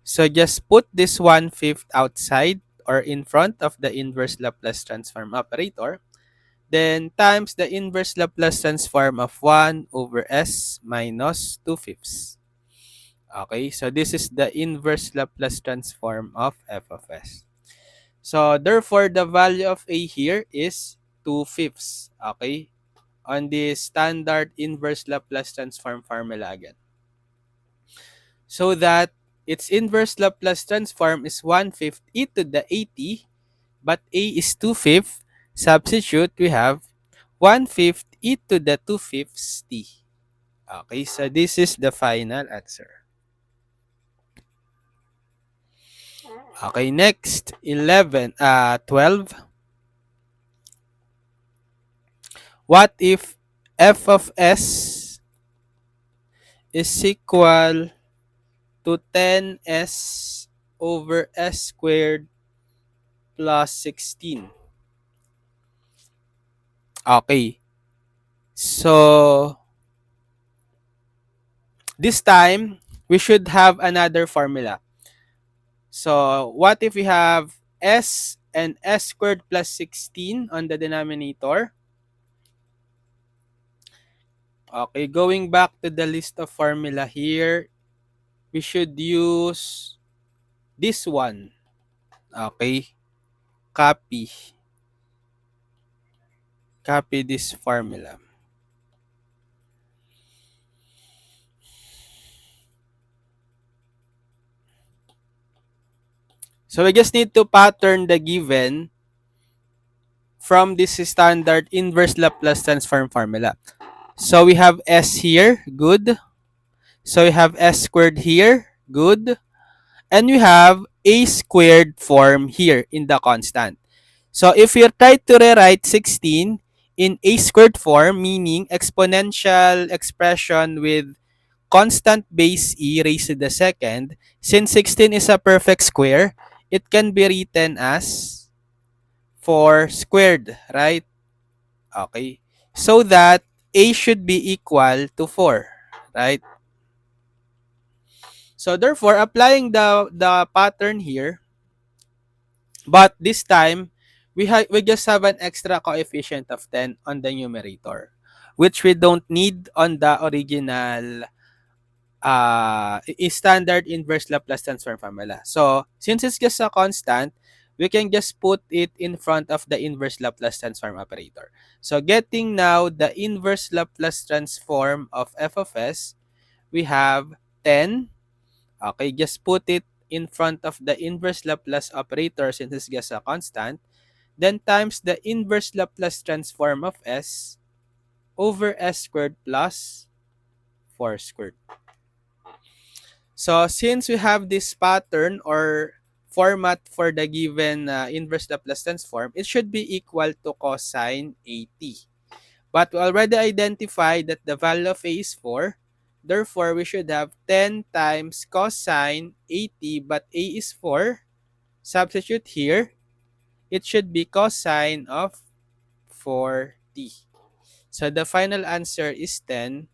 Speaker 1: so just put this 1/5 outside or in front of the inverse Laplace transform operator, then times the inverse Laplace transform of 1 over s minus 2/5. Okay, so this is the inverse Laplace transform of f of s. So therefore, the value of a here is 2/5. Okay, on the standard inverse Laplace transform formula again. So that its inverse Laplace transform is 1/5 e to the 80, but a is 2/5. Substitute, we have 1/5 e to the 2/5 t. Okay, so this is the final answer. Okay, next, 12. What if f of s is equal to 10s over s squared plus 16? Okay. So, this time, we should have another formula. So, what if we have s and s squared plus 16 on the denominator? Okay, going back to the list of formula here, we should use this one. Okay, copy this formula. So we just need to pattern the given from this standard inverse Laplace transform formula. So we have S here, good. So we have S squared here, good. And we have A squared form here in the constant. So if you try to rewrite 16 in A squared form, meaning exponential expression with constant base e raised to the second, since 16 is a perfect square, it can be written as 4 squared, right? Okay. So that a should be equal to 4, right? So therefore, applying the pattern here, but this time, we just have an extra coefficient of 10 on the numerator, which we don't need on the original is standard inverse Laplace transform formula. So, since it's just a constant, we can just put it in front of the inverse Laplace transform operator. So, getting now the inverse Laplace transform of f of s, we have 10. Okay, just put it in front of the inverse Laplace operator since it's just a constant. Then times the inverse Laplace transform of s over s squared plus 4 squared. So since we have this pattern or format for the given inverse Laplace transform, it should be equal to cosine 80. But we already identified that the value of a is 4. Therefore, we should have 10 times cosine 80, but a is 4. Substitute here. It should be cosine of 40. So the final answer is 10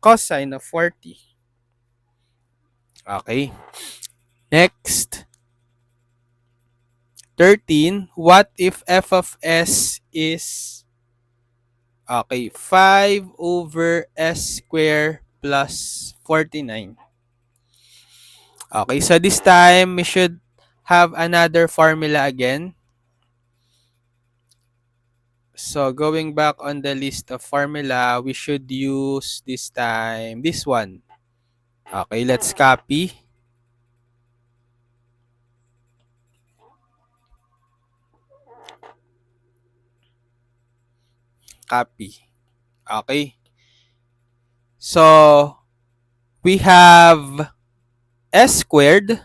Speaker 1: cosine of 40. Okay. Next. 13, what if f of s is, okay, 5 over s squared plus 49. Okay, so this time we should have another formula again. So going back on the list of formula, we should use this time this one. Okay, let's copy. Copy. Okay. So we have s squared.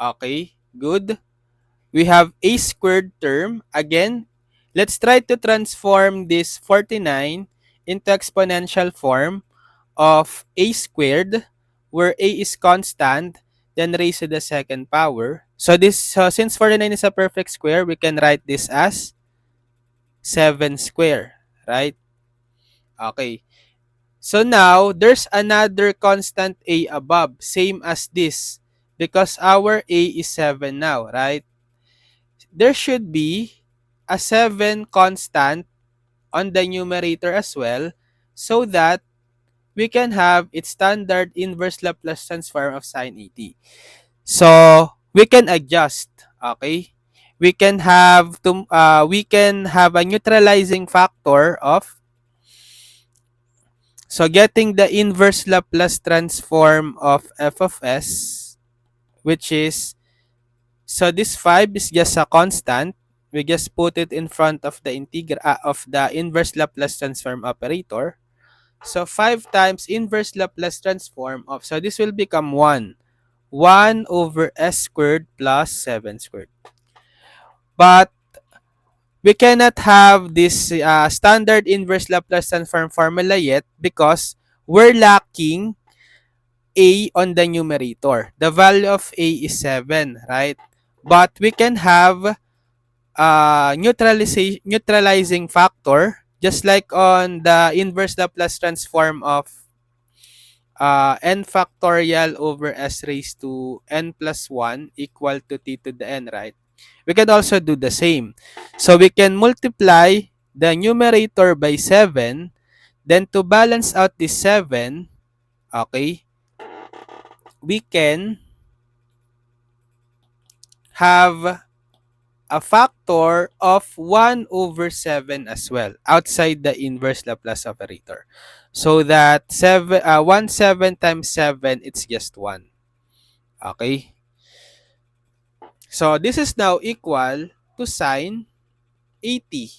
Speaker 1: Okay, good. We have a squared term. Again, let's try to transform this 49 into exponential form of a squared, where a is constant, then raised to the second power. So since 49 is a perfect square, we can write this as 7 square, right? Okay. So now, there's another constant a above, same as this, because our a is 7 now, right? There should be a 7 constant on the numerator as well, so that we can have its standard inverse Laplace transform of sine 80. So we can adjust, okay? We can have a neutralizing factor of, so getting the inverse Laplace transform of f of s, which is, so this 5 is just a constant. We just put it in front of the of the inverse Laplace transform operator. So 5 times inverse Laplace transform of, so this will become 1. 1 over s squared plus 7 squared. But we cannot have this standard inverse Laplace transform formula yet because we're lacking a on the numerator. The value of a is 7, right? But we can have neutralizing factor, just like on the inverse Laplace transform of n factorial over s raised to n plus 1 equal to t to the n, right? We can also do the same. So we can multiply the numerator by 7, then to balance out this 7, okay, we can have a factor of 1 over 7 as well outside the inverse Laplace operator. So that 1 7 times 7, it's just 1. Okay? So this is now equal to sine 80.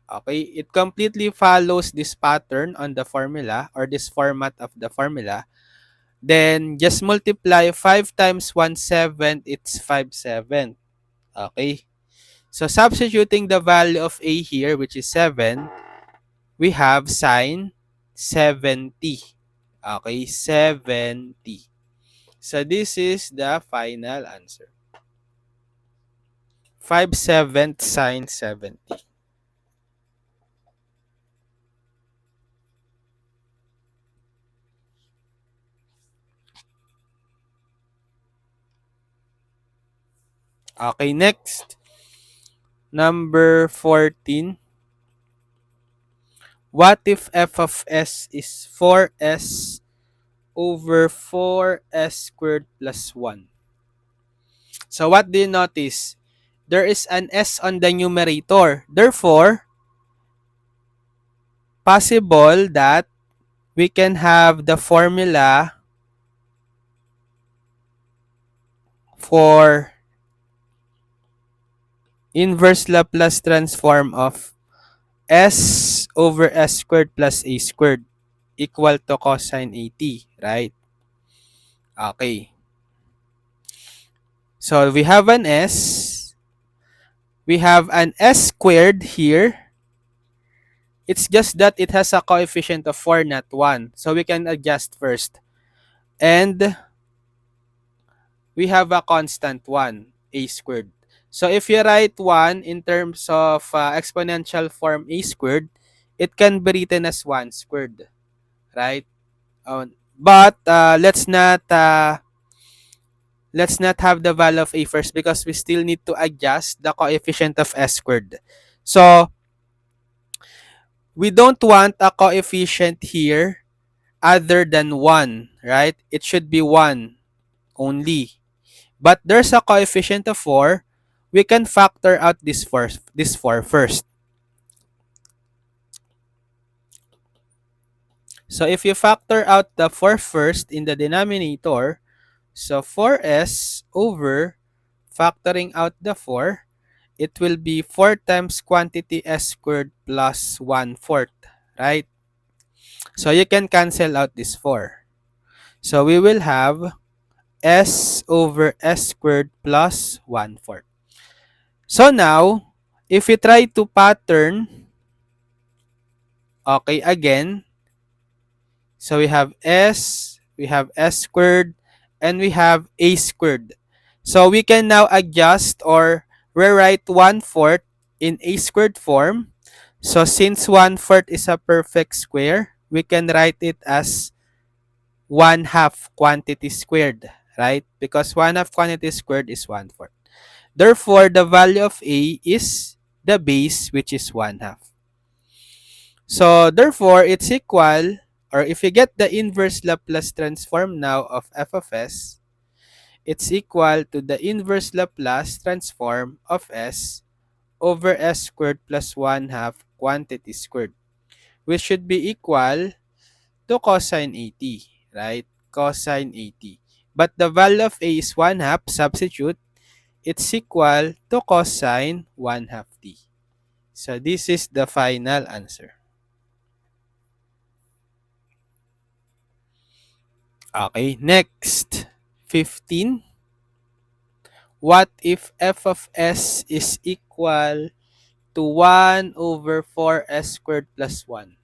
Speaker 1: Okay, it completely follows this pattern on the formula or this format of the formula. Then just multiply 5 times 1/7, it's 5/7. Okay. So substituting the value of a here, which is 7, we have sine 70. Okay, 70. So this is the final answer. 5/7 sine 70. Okay, next. Number 14. What if f of s is 4s over 4s squared plus 1? So what do you notice? There is an s on the numerator. Therefore, possible that we can have the formula for inverse Laplace transform of s over s squared plus a squared equal to cosine 80, right? Okay. So we have an s. We have an s squared here. It's just that it has a coefficient of 4, not 1. So we can adjust first. And we have a constant 1, a squared. So if you write 1 in terms of exponential form a squared, it can be written as 1 squared, right? But let's not have the value of a first because we still need to adjust the coefficient of s squared. So we don't want a coefficient here other than 1, right? It should be 1 only. But there's a coefficient of 4. We can factor out this 4 first. So if you factor out the 4 first in the denominator, so 4s over factoring out the 4, it will be 4 times quantity s squared plus 1/4, right? So you can cancel out this 4. So we will have s over s squared plus 1/4. So now, if we try to pattern, okay, again, so we have s squared, and we have a squared. So we can now adjust or rewrite 1/4 in a squared form. So since 1/4 is a perfect square, we can write it as 1/2 quantity squared, right? Because 1/2 quantity squared is 1/4. Therefore, the value of a is the base, which is 1/2. So therefore, it's equal, or if you get the inverse Laplace transform now of f of s, it's equal to the inverse Laplace transform of s over s squared plus 1/2 quantity squared, which should be equal to cosine 80, right? Cosine 80. But the value of a is 1/2, substitute, it's equal to cosine 1/2 t. So this is the final answer. Okay, next. 15. What if f of s is equal to 1 over 4s squared plus 1?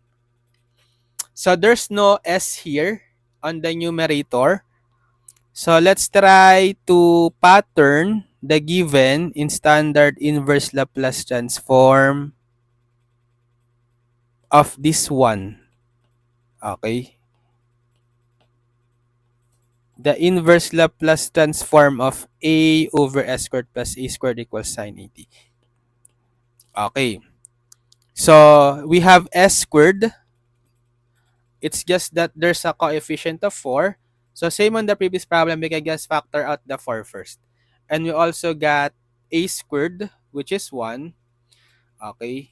Speaker 1: So there's no s here on the numerator. So let's try to pattern the given in standard inverse Laplace transform of this one. Okay. The inverse Laplace transform of a over s squared plus a squared equals sine 80. Okay. So we have s squared. It's just that there's a coefficient of 4. So same on the previous problem, we can just factor out the 4 first. And we also got a squared, which is 1. Okay.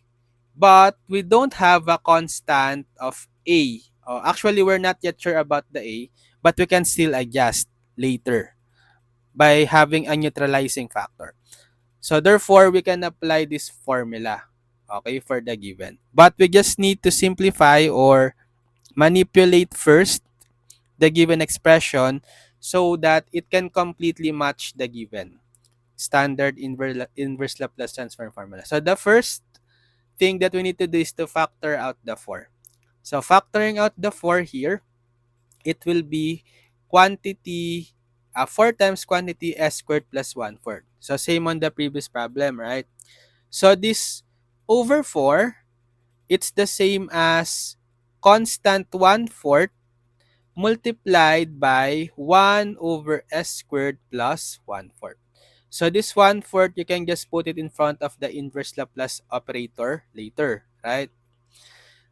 Speaker 1: But we don't have a constant of a. Actually, we're not yet sure about the a, but we can still adjust later by having a neutralizing factor. So therefore, we can apply this formula. okay, for the given. But we just need to simplify or manipulate first the given expression so that it can completely match the given standard inverse Laplace transform formula. So the first thing that we need to do is to factor out the 4. So factoring out the 4 here, it will be quantity, 4 times quantity s squared plus 1/4. So same on the previous problem, right? So this over 4, it's the same as constant 1/4 multiplied by 1 over s squared plus 1/4. So this 1/4, you can just put it in front of the inverse Laplace operator later, right?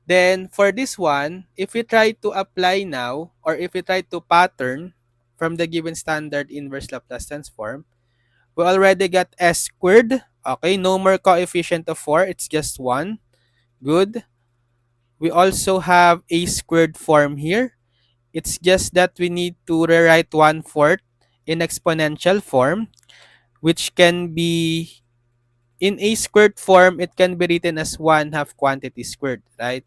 Speaker 1: Then for this one, if we try to apply now, or if we try to pattern from the given standard inverse Laplace transform, we already got s squared. Okay, no more coefficient of 4, it's just 1. Good. We also have a squared form here. It's just that we need to rewrite 1/4 in exponential form, which can be in a squared form, it can be written as 1/2 quantity squared, right?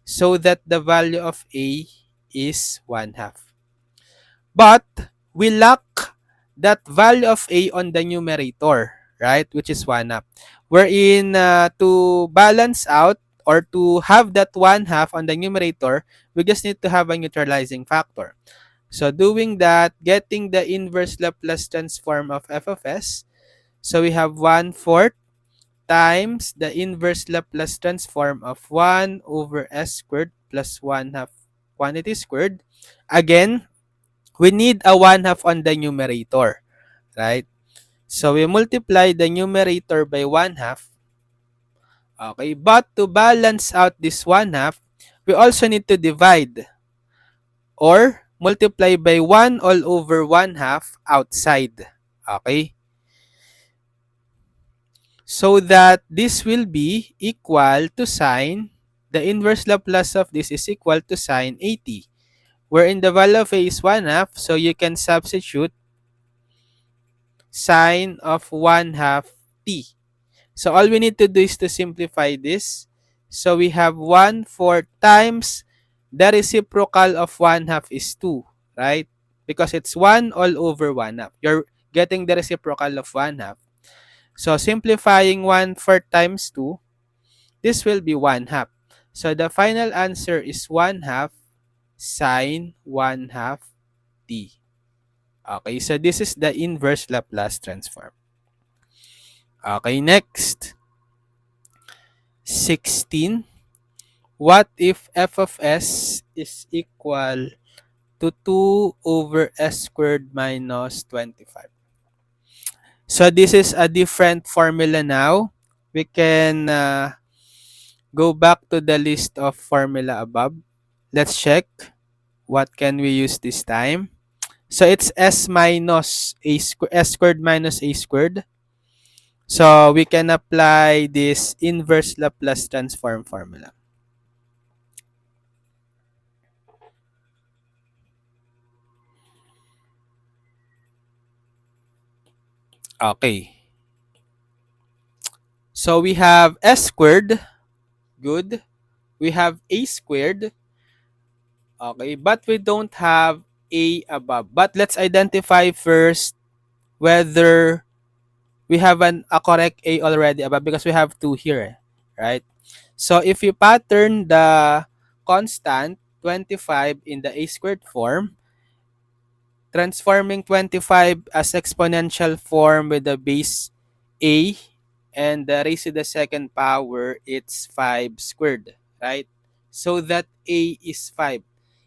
Speaker 1: So that the value of a is 1/2. But we lack that value of a on the numerator, right? Which is 1/2. Wherein to balance out or to have that 1/2 on the numerator, we just need to have a neutralizing factor. So doing that, getting the inverse Laplace transform of f of s, so we have 1/4 times the inverse Laplace transform of 1 over s squared plus 1/2 quantity squared. Again, we need a 1/2 on the numerator, right? So we multiply the numerator by 1/2. Okay, but to balance out this 1/2, we also need to divide or multiply by 1 all over 1/2 outside. Okay? So that this will be equal to sine, the inverse Laplace of this is equal to sine 80, wherein the value of a is 1/2, so you can substitute sine of 1/2 t. So all we need to do is to simplify this. So we have 1/4 times the reciprocal of 1/2 is 2, right? Because it's 1 all over 1/2. You're getting the reciprocal of 1/2. So simplifying 1/4 times 2, this will be 1/2. So the final answer is 1/2 sine 1/2 t. Okay, so this is the inverse Laplace transform. Okay, next. 16. What if f of s is equal to 2 over s squared minus 25? So this is a different formula now. We can go back to the list of formula above. Let's check what can we use this time. So it's s minus a s squared minus a squared. So we can apply this inverse Laplace transform formula. Okay. So we have s squared. Good. We have a squared. Okay. But we don't have a above. But let's identify first whether we have a correct a already above, because we have two here, right? So if you pattern the constant 25 in the a squared form, transforming 25 as exponential form with the base a and the raised to the second power, it's 5 squared, right? So that a is 5.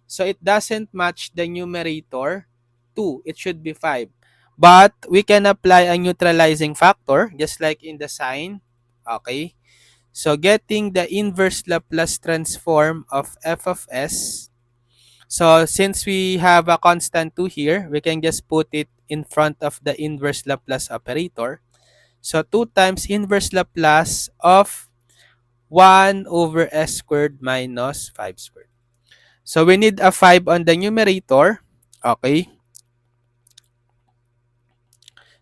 Speaker 1: So it doesn't match the numerator 2. It should be 5. But we can apply a neutralizing factor just like in the sign. Okay. So getting the inverse Laplace transform of f of s. So since we have a constant 2 here, we can just put it in front of the inverse Laplace operator. So 2 times inverse Laplace of 1 over s squared minus 5 squared. So we need a 5 on the numerator. Okay.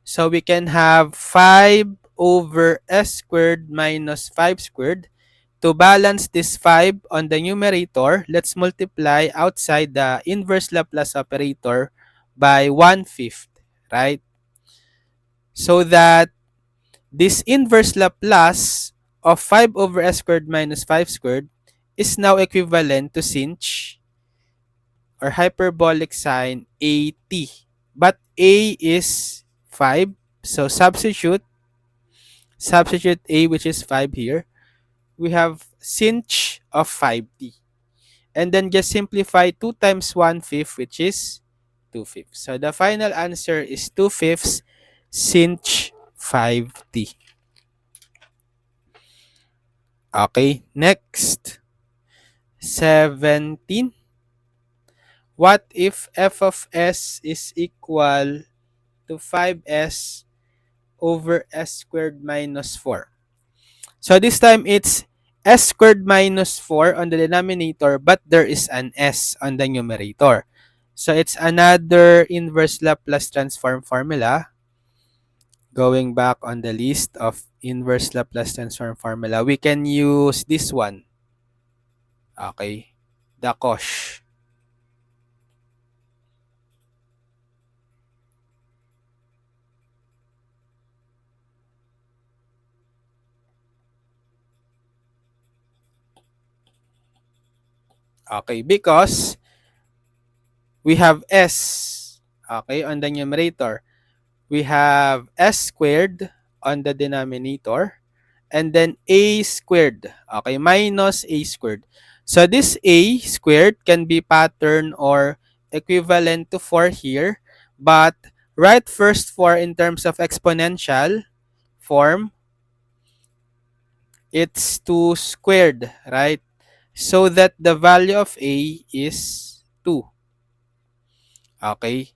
Speaker 1: So we can have 5 over s squared minus 5 squared. To balance this 5 on the numerator, let's multiply outside the inverse Laplace operator by 1/5, right? So that this inverse Laplace of 5 over s squared minus 5 squared is now equivalent to sinh or hyperbolic sine AT. But A is 5. So substitute A, which is 5 here. We have sinh of 5t. And then just simplify 2 times 1/5, which is 2/5. So the final answer is 2/5 sinh 5t. Okay, next. 17. What if f of s is equal to 5s over s squared minus 4? So this time it's s squared minus 4 on the denominator, but there is an s on the numerator. So it's another inverse Laplace transform formula. Going back on the list of inverse Laplace transform formula, we can use this one. Okay, the cosh. Okay, because we have s, okay, on the numerator. We have s squared on the denominator, and then a squared, okay, minus a squared. So this a squared can be pattern or equivalent to 4 here, but write first 4 in terms of exponential form. It's 2 squared, right? So that the value of a is 2. Okay.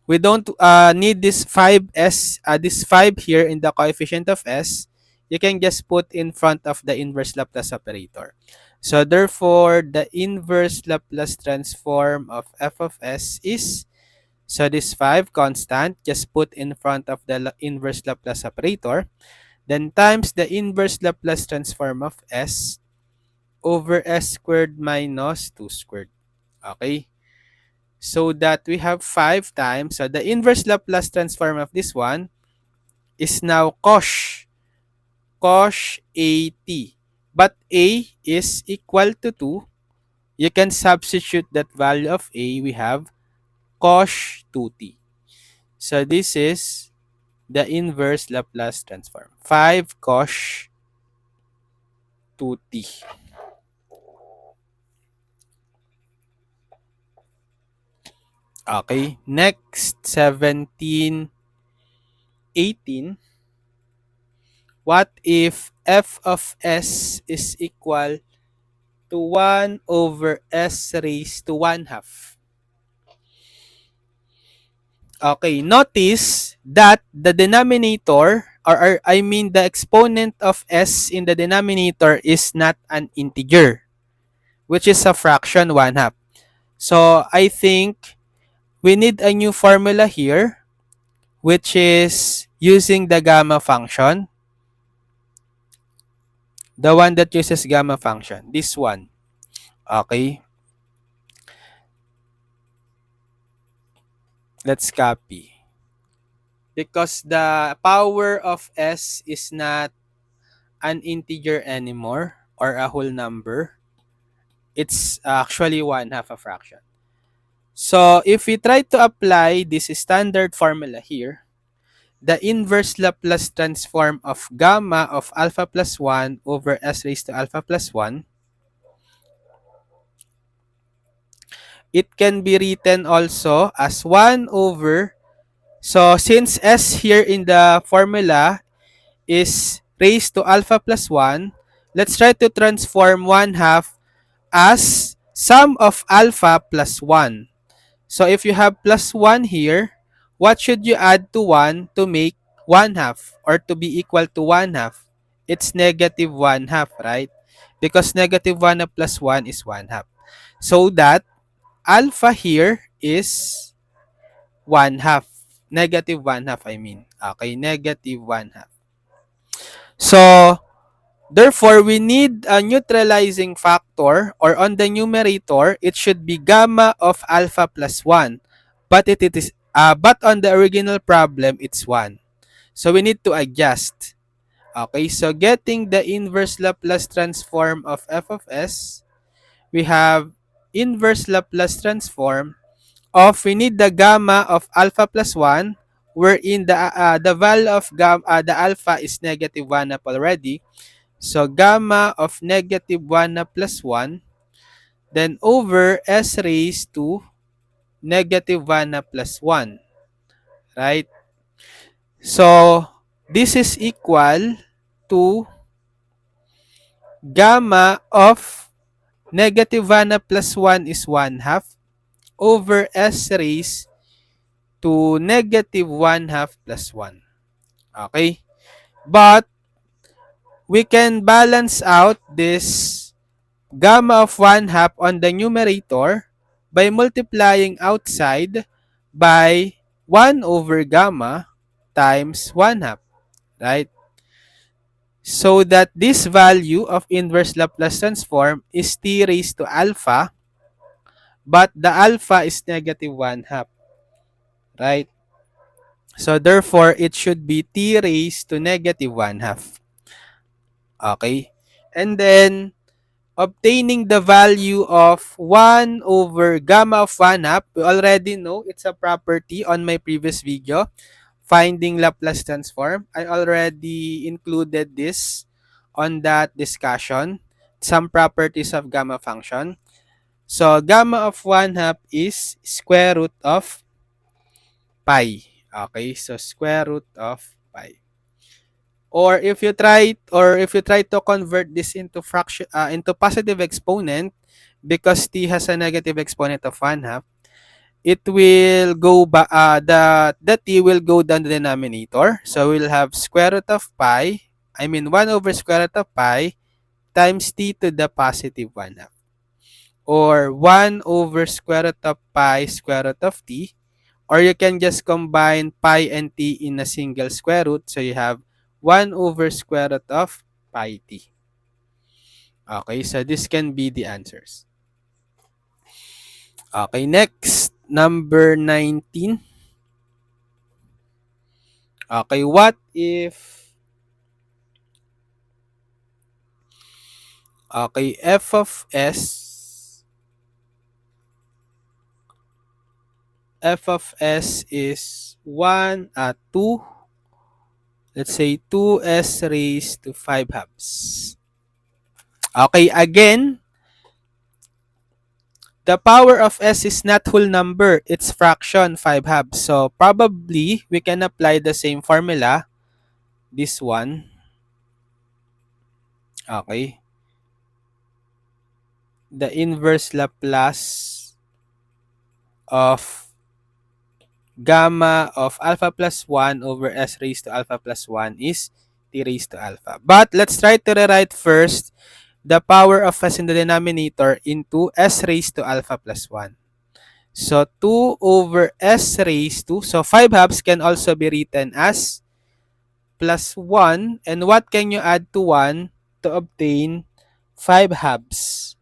Speaker 1: We don't need this 5s, this 5 here in the coefficient of s. You can just put in front of the inverse Laplace operator. So therefore, the inverse Laplace transform of f of s is, so this 5 constant, just put in front of the inverse Laplace operator, then times the inverse Laplace transform of s over s squared minus 2 squared. Okay? So that we have 5 times. So the inverse Laplace transform of this one is now cosh AT. But A is equal to 2. You can substitute that value of A. We have cosh 2t. So this is the inverse Laplace transform. 5 cosh 2t. Okay, next 17, 18. What if f of s is equal to 1 over s raised to 1/2? Okay, notice that the denominator, or I mean the exponent of s in the denominator is not an integer, which is a fraction 1/2. So I think we need a new formula here, which is using the gamma function. The one that uses gamma function. This one. Okay. Let's copy. Because the power of s is not an integer anymore or a whole number. It's actually 1/2 a fraction. So if we try to apply this standard formula here, the inverse Laplace transform of gamma of alpha plus 1 over s raised to alpha plus 1, it can be written also as 1 over, so since s here in the formula is raised to alpha plus 1, let's try to transform 1/2 as sum of alpha plus 1. So if you have plus 1 here, what should you add to 1 to make 1/2 or to be equal to 1/2? It's negative 1/2, right? Because negative 1 plus 1 is 1/2. So that alpha here is 1/2. Negative 1/2, I mean. Okay, negative 1/2. So, therefore, we need a neutralizing factor, or on the numerator, it should be gamma of alpha plus 1. But on the original problem, it's 1. So we need to adjust. Okay, so getting the inverse Laplace transform of f of s, we have inverse Laplace transform of, we need the gamma of alpha plus 1, wherein the value of the alpha is negative 1 up already. So gamma of negative 1 up plus 1, then over s raised to negative 1 up plus 1, right? So this is equal to gamma of negative 1 up plus 1 is 1 half over s raised to negative 1 half plus 1. Okay? But we can balance out this gamma of 1 half on the numerator by multiplying outside by 1 over gamma times 1 half, right? So that this value of inverse Laplace transform is t raised to alpha, but the alpha is negative 1 half, right? So therefore, it should be t raised to negative 1 half. Okay? And then, obtaining the value of 1 over gamma of 1 half, we already know it's a property on my previous video, finding Laplace transform. I already included this on that discussion, some properties of gamma function. So, gamma of 1 half is square root of pi. Okay, so square root of pi. Or if you try to convert this into into positive exponent, because t has a negative exponent of 1 half, it will go back, the t will go down the denominator. So we'll have square root of pi, 1 over square root of pi times t to the positive 1 half. Or 1 over square root of pi square root of t. Or you can just combine pi and t in a single square root. So you have 1 over square root of pi t. Okay, so this can be the answers. Okay, next, number 19. Okay, what if, okay, f of s is 2, let's say 2s raised to 5 halves. Okay, again, the power of s is not whole number, it's fraction 5 halves. So probably we can apply the same formula, this one. Okay. The inverse Laplace of gamma of alpha plus 1 over s raised to alpha plus 1 is t raised to alpha. But let's try to rewrite first the power of s in the denominator into s raised to alpha plus 1. So 2 over s raised to, so 5 halves can also be written as plus 1. And what can you add to 1 to obtain 5 halves?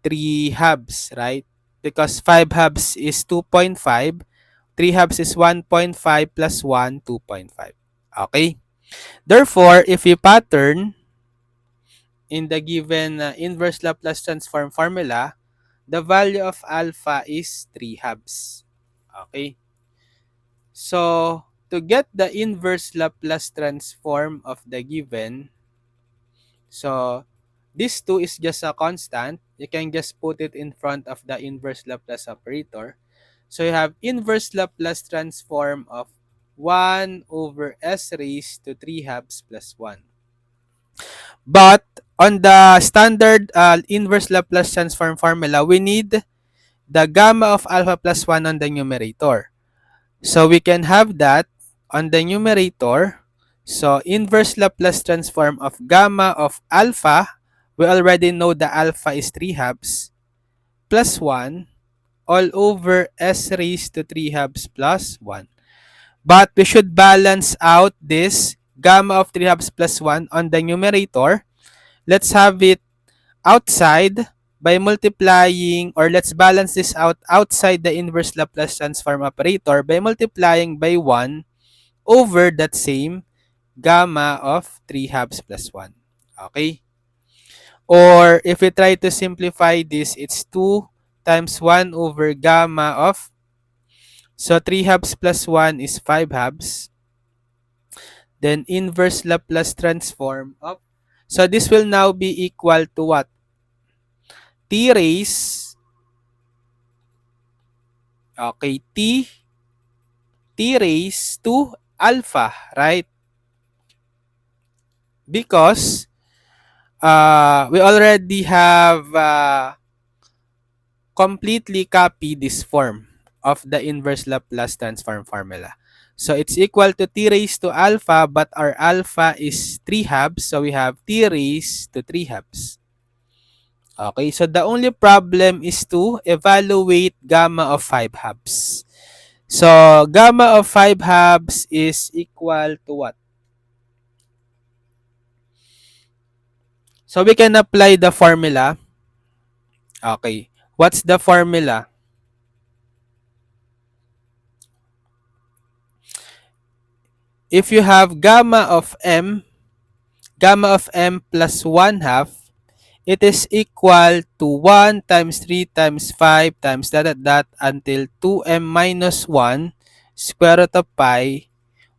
Speaker 1: 3 halves, right? Because 5 halves is 2.5. 3 halves is 1.5 plus 1, 2.5. Okay? Therefore, if you pattern in the given inverse Laplace transform formula, the value of alpha is 3 halves. Okay? So, to get the inverse Laplace transform of the given, so this 2 is just a constant. You can just put it in front of the inverse Laplace operator. So you have inverse Laplace transform of 1 over s raised to 3 halves plus 1. But on the standard inverse Laplace transform formula, we need the gamma of alpha plus 1 on the numerator. So we can have that on the numerator. So inverse Laplace transform of gamma of alpha, we already know the alpha is 3 halves, plus 1 all over s raised to 3 halves plus 1. But we should balance out this gamma of 3 halves plus 1 on the numerator. Let's have it outside by multiplying, or let's balance this out outside the inverse Laplace transform operator by multiplying by 1 over that same gamma of 3 halves plus 1. Okay? Or if we try to simplify this, it's 2 times 1 over gamma of, so 3 halves plus 1 is 5 halves. Then inverse Laplace transform of, so this will now be equal to what? T raised, okay, T raised to alpha, right? Because we already have completely copied this form of the inverse Laplace transform formula. So it's equal to T raised to alpha, but our alpha is 3 halves. So we have T raised to 3 halves. Okay, so the only problem is to evaluate gamma of 5 halves. So gamma of 5 halves is equal to what? So we can apply the formula. Okay, what's the formula? If you have gamma of m plus 1 half, it is equal to 1 times 3 times 5 times dot until 2m minus 1 square root of pi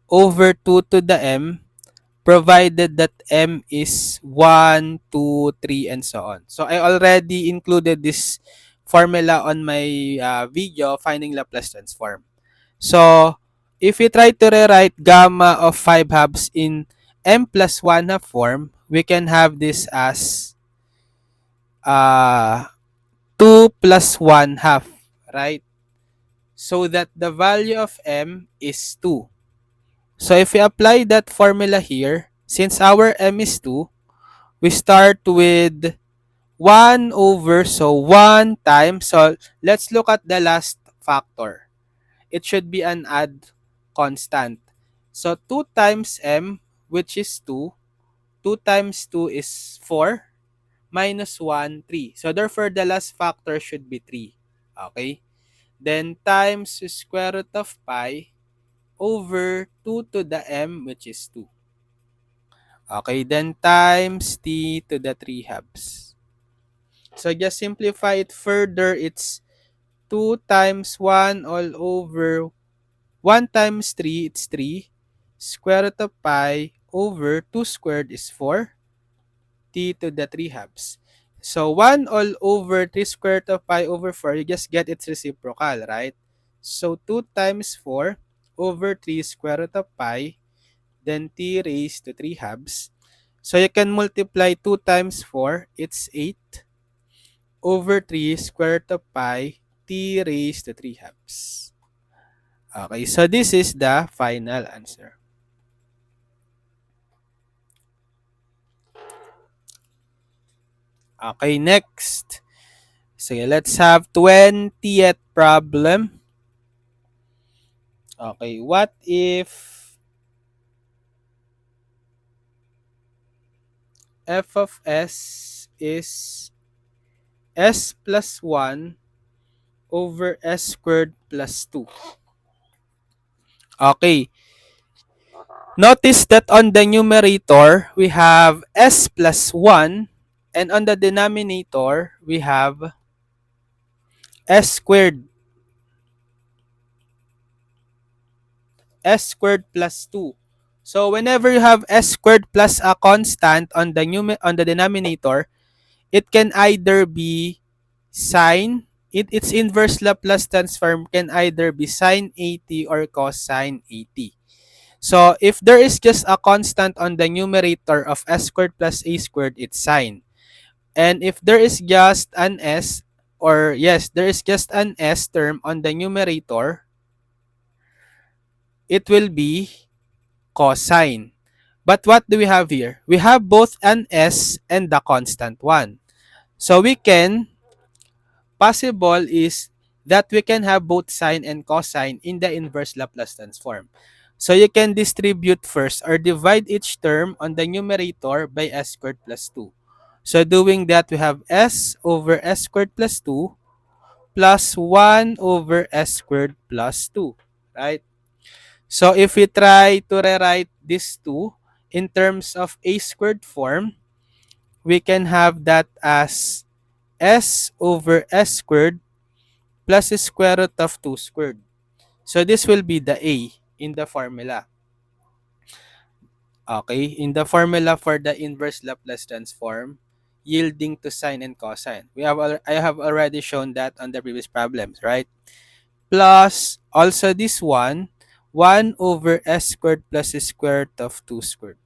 Speaker 1: over 2 to the m, provided that m is 1, 2, 3, and so on. So I already included this formula on my video, finding Laplace transform. So if we try to rewrite gamma of 5 halves in m plus 1 half form, we can have this as 2 plus 1 half, right? So that the value of m is 2. So if we apply that formula here, since our m is 2, we start with 1 over, so 1 times, so let's look at the last factor. It should be an add constant. So 2 times m, which is 2, 2 times 2 is 4, minus 1, 3. So therefore, the last factor should be 3. Okay? Then times square root of pi over 2 to the m, which is 2. Okay, then times t to the 3 halves. So just simplify it further. It's 2 times 1 all over 1 times 3, it's 3. Square root of pi over 2 squared is 4. T to the 3 halves. So 1 all over 3 square root of pi over 4, you just get its reciprocal, right? So 2 times 4 over 3 square root of pi, then t raised to 3 halves. So you can multiply 2 times 4, it's 8 over 3 square root of pi, t raised to 3 halves. Okay, so this is the final answer. Okay, next. So let's have 20th problem. Okay, what if f of s is s plus 1 over s squared plus 2? Okay, notice that on the numerator, we have s plus 1, and on the denominator, we have s squared plus 2. So whenever you have s squared plus a constant on the denominator, it can either be sine, its inverse Laplace transform can either be sine 80 or cosine 80. So if there is just a constant on the numerator of s squared plus a squared, it's sine. And if there is just an s, or yes, there is just an s term on the numerator, it will be cosine. But what do we have here? We have both an s and the constant 1. So we can, possible is that we can have both sine and cosine in the inverse Laplace transform. So you can distribute first or divide each term on the numerator by s squared plus 2. So doing that, we have s over s squared plus 2 plus 1 over s squared plus 2, right? So if we try to rewrite these two in terms of a squared form, we can have that as s over s squared plus the square root of 2 squared. So this will be the a in the formula. Okay, in the formula for the inverse Laplace transform, yielding to sine and cosine. I have already shown that on the previous problems, right? Plus also this one, 1 over s squared plus the square root of 2 squared.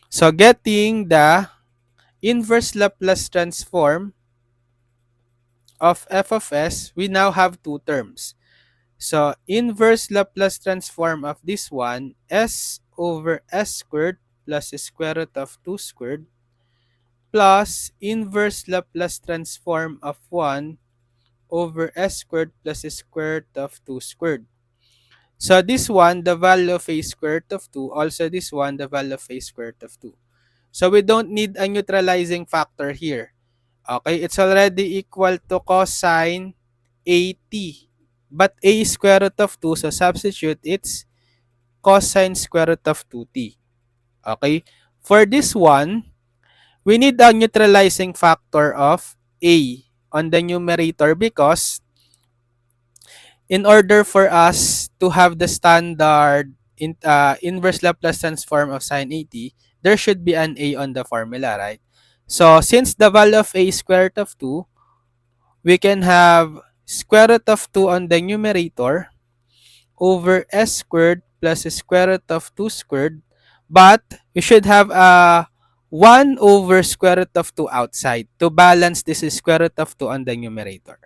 Speaker 1: So getting the inverse Laplace transform of f of s, we now have two terms. So inverse Laplace transform of this one, s over s squared plus the square root of 2 squared plus inverse Laplace transform of 1 over s squared plus the square root of 2 squared. So this one, the value of a square root of 2, also this one, the value of a square root of 2. So we don't need a neutralizing factor here. Okay, it's already equal to cosine 80. But a is square root of 2, so substitute it's cosine square root of 2t. Okay, for this one, we need a neutralizing factor of a on the numerator because in order for us to have the standard inverse Laplace transform of sine 80, there should be an a on the formula, right? So since the value of a is square root of 2, we can have square root of 2 on the numerator over s squared plus square root of 2 squared, but we should have a 1 over square root of 2 outside to balance this square root of 2 on the numerator.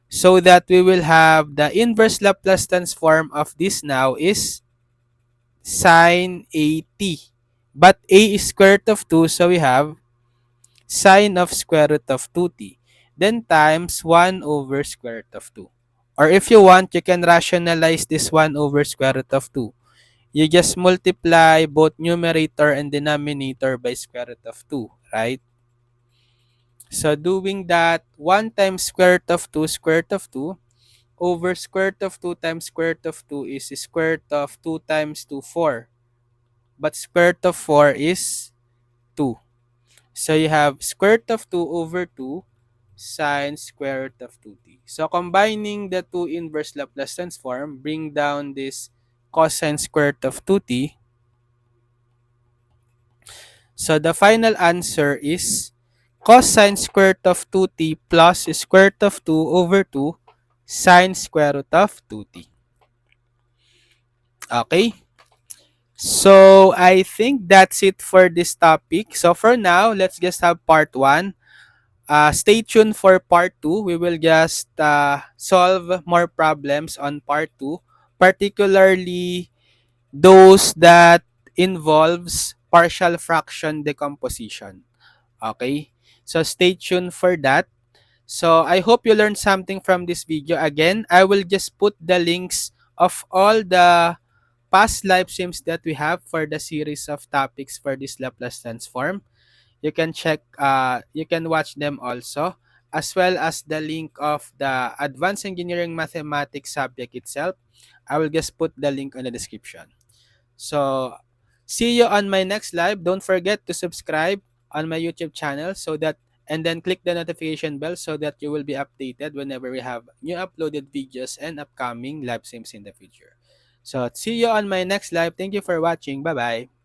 Speaker 1: So that we will have the inverse Laplace transform of this now is sine 80. But a is square root of 2, so we have sine of square root of 2t. Then times 1 over square root of 2. Or if you want, you can rationalize this 1 over square root of 2. You just multiply both numerator and denominator by square root of 2, right? So doing that, 1 times square root of 2 square root of 2 over square root of 2 times square root of 2 is square root of 2 times 2, 4. But square root of 4 is 2. So you have square root of 2 over 2 sine square root of 2t. So combining the two inverse Laplace transform, bring down this cosine square root of 2t. So the final answer is cosine square root of 2t plus square root of 2 over 2 sine square root of 2t. Okay? So I think that's it for this topic. So for now, let's just have part 1. Stay tuned for part 2. We will just solve more problems on part 2, particularly those that involves partial fraction decomposition. Okay? So stay tuned for that. So I hope you learned something from this video. Again, I will just put the links of all the past live streams that we have for the series of topics for this Laplace transform. You can check, you can watch them also, as well as the link of the Advanced Engineering Mathematics subject itself. I will just put the link on the description. So, see you on my next live. Don't forget to subscribe on my YouTube channel so that, and then click the notification bell so that you will be updated whenever we have new uploaded videos and upcoming live streams in the future. So, see you on my next live. Thank you for watching. Bye-bye.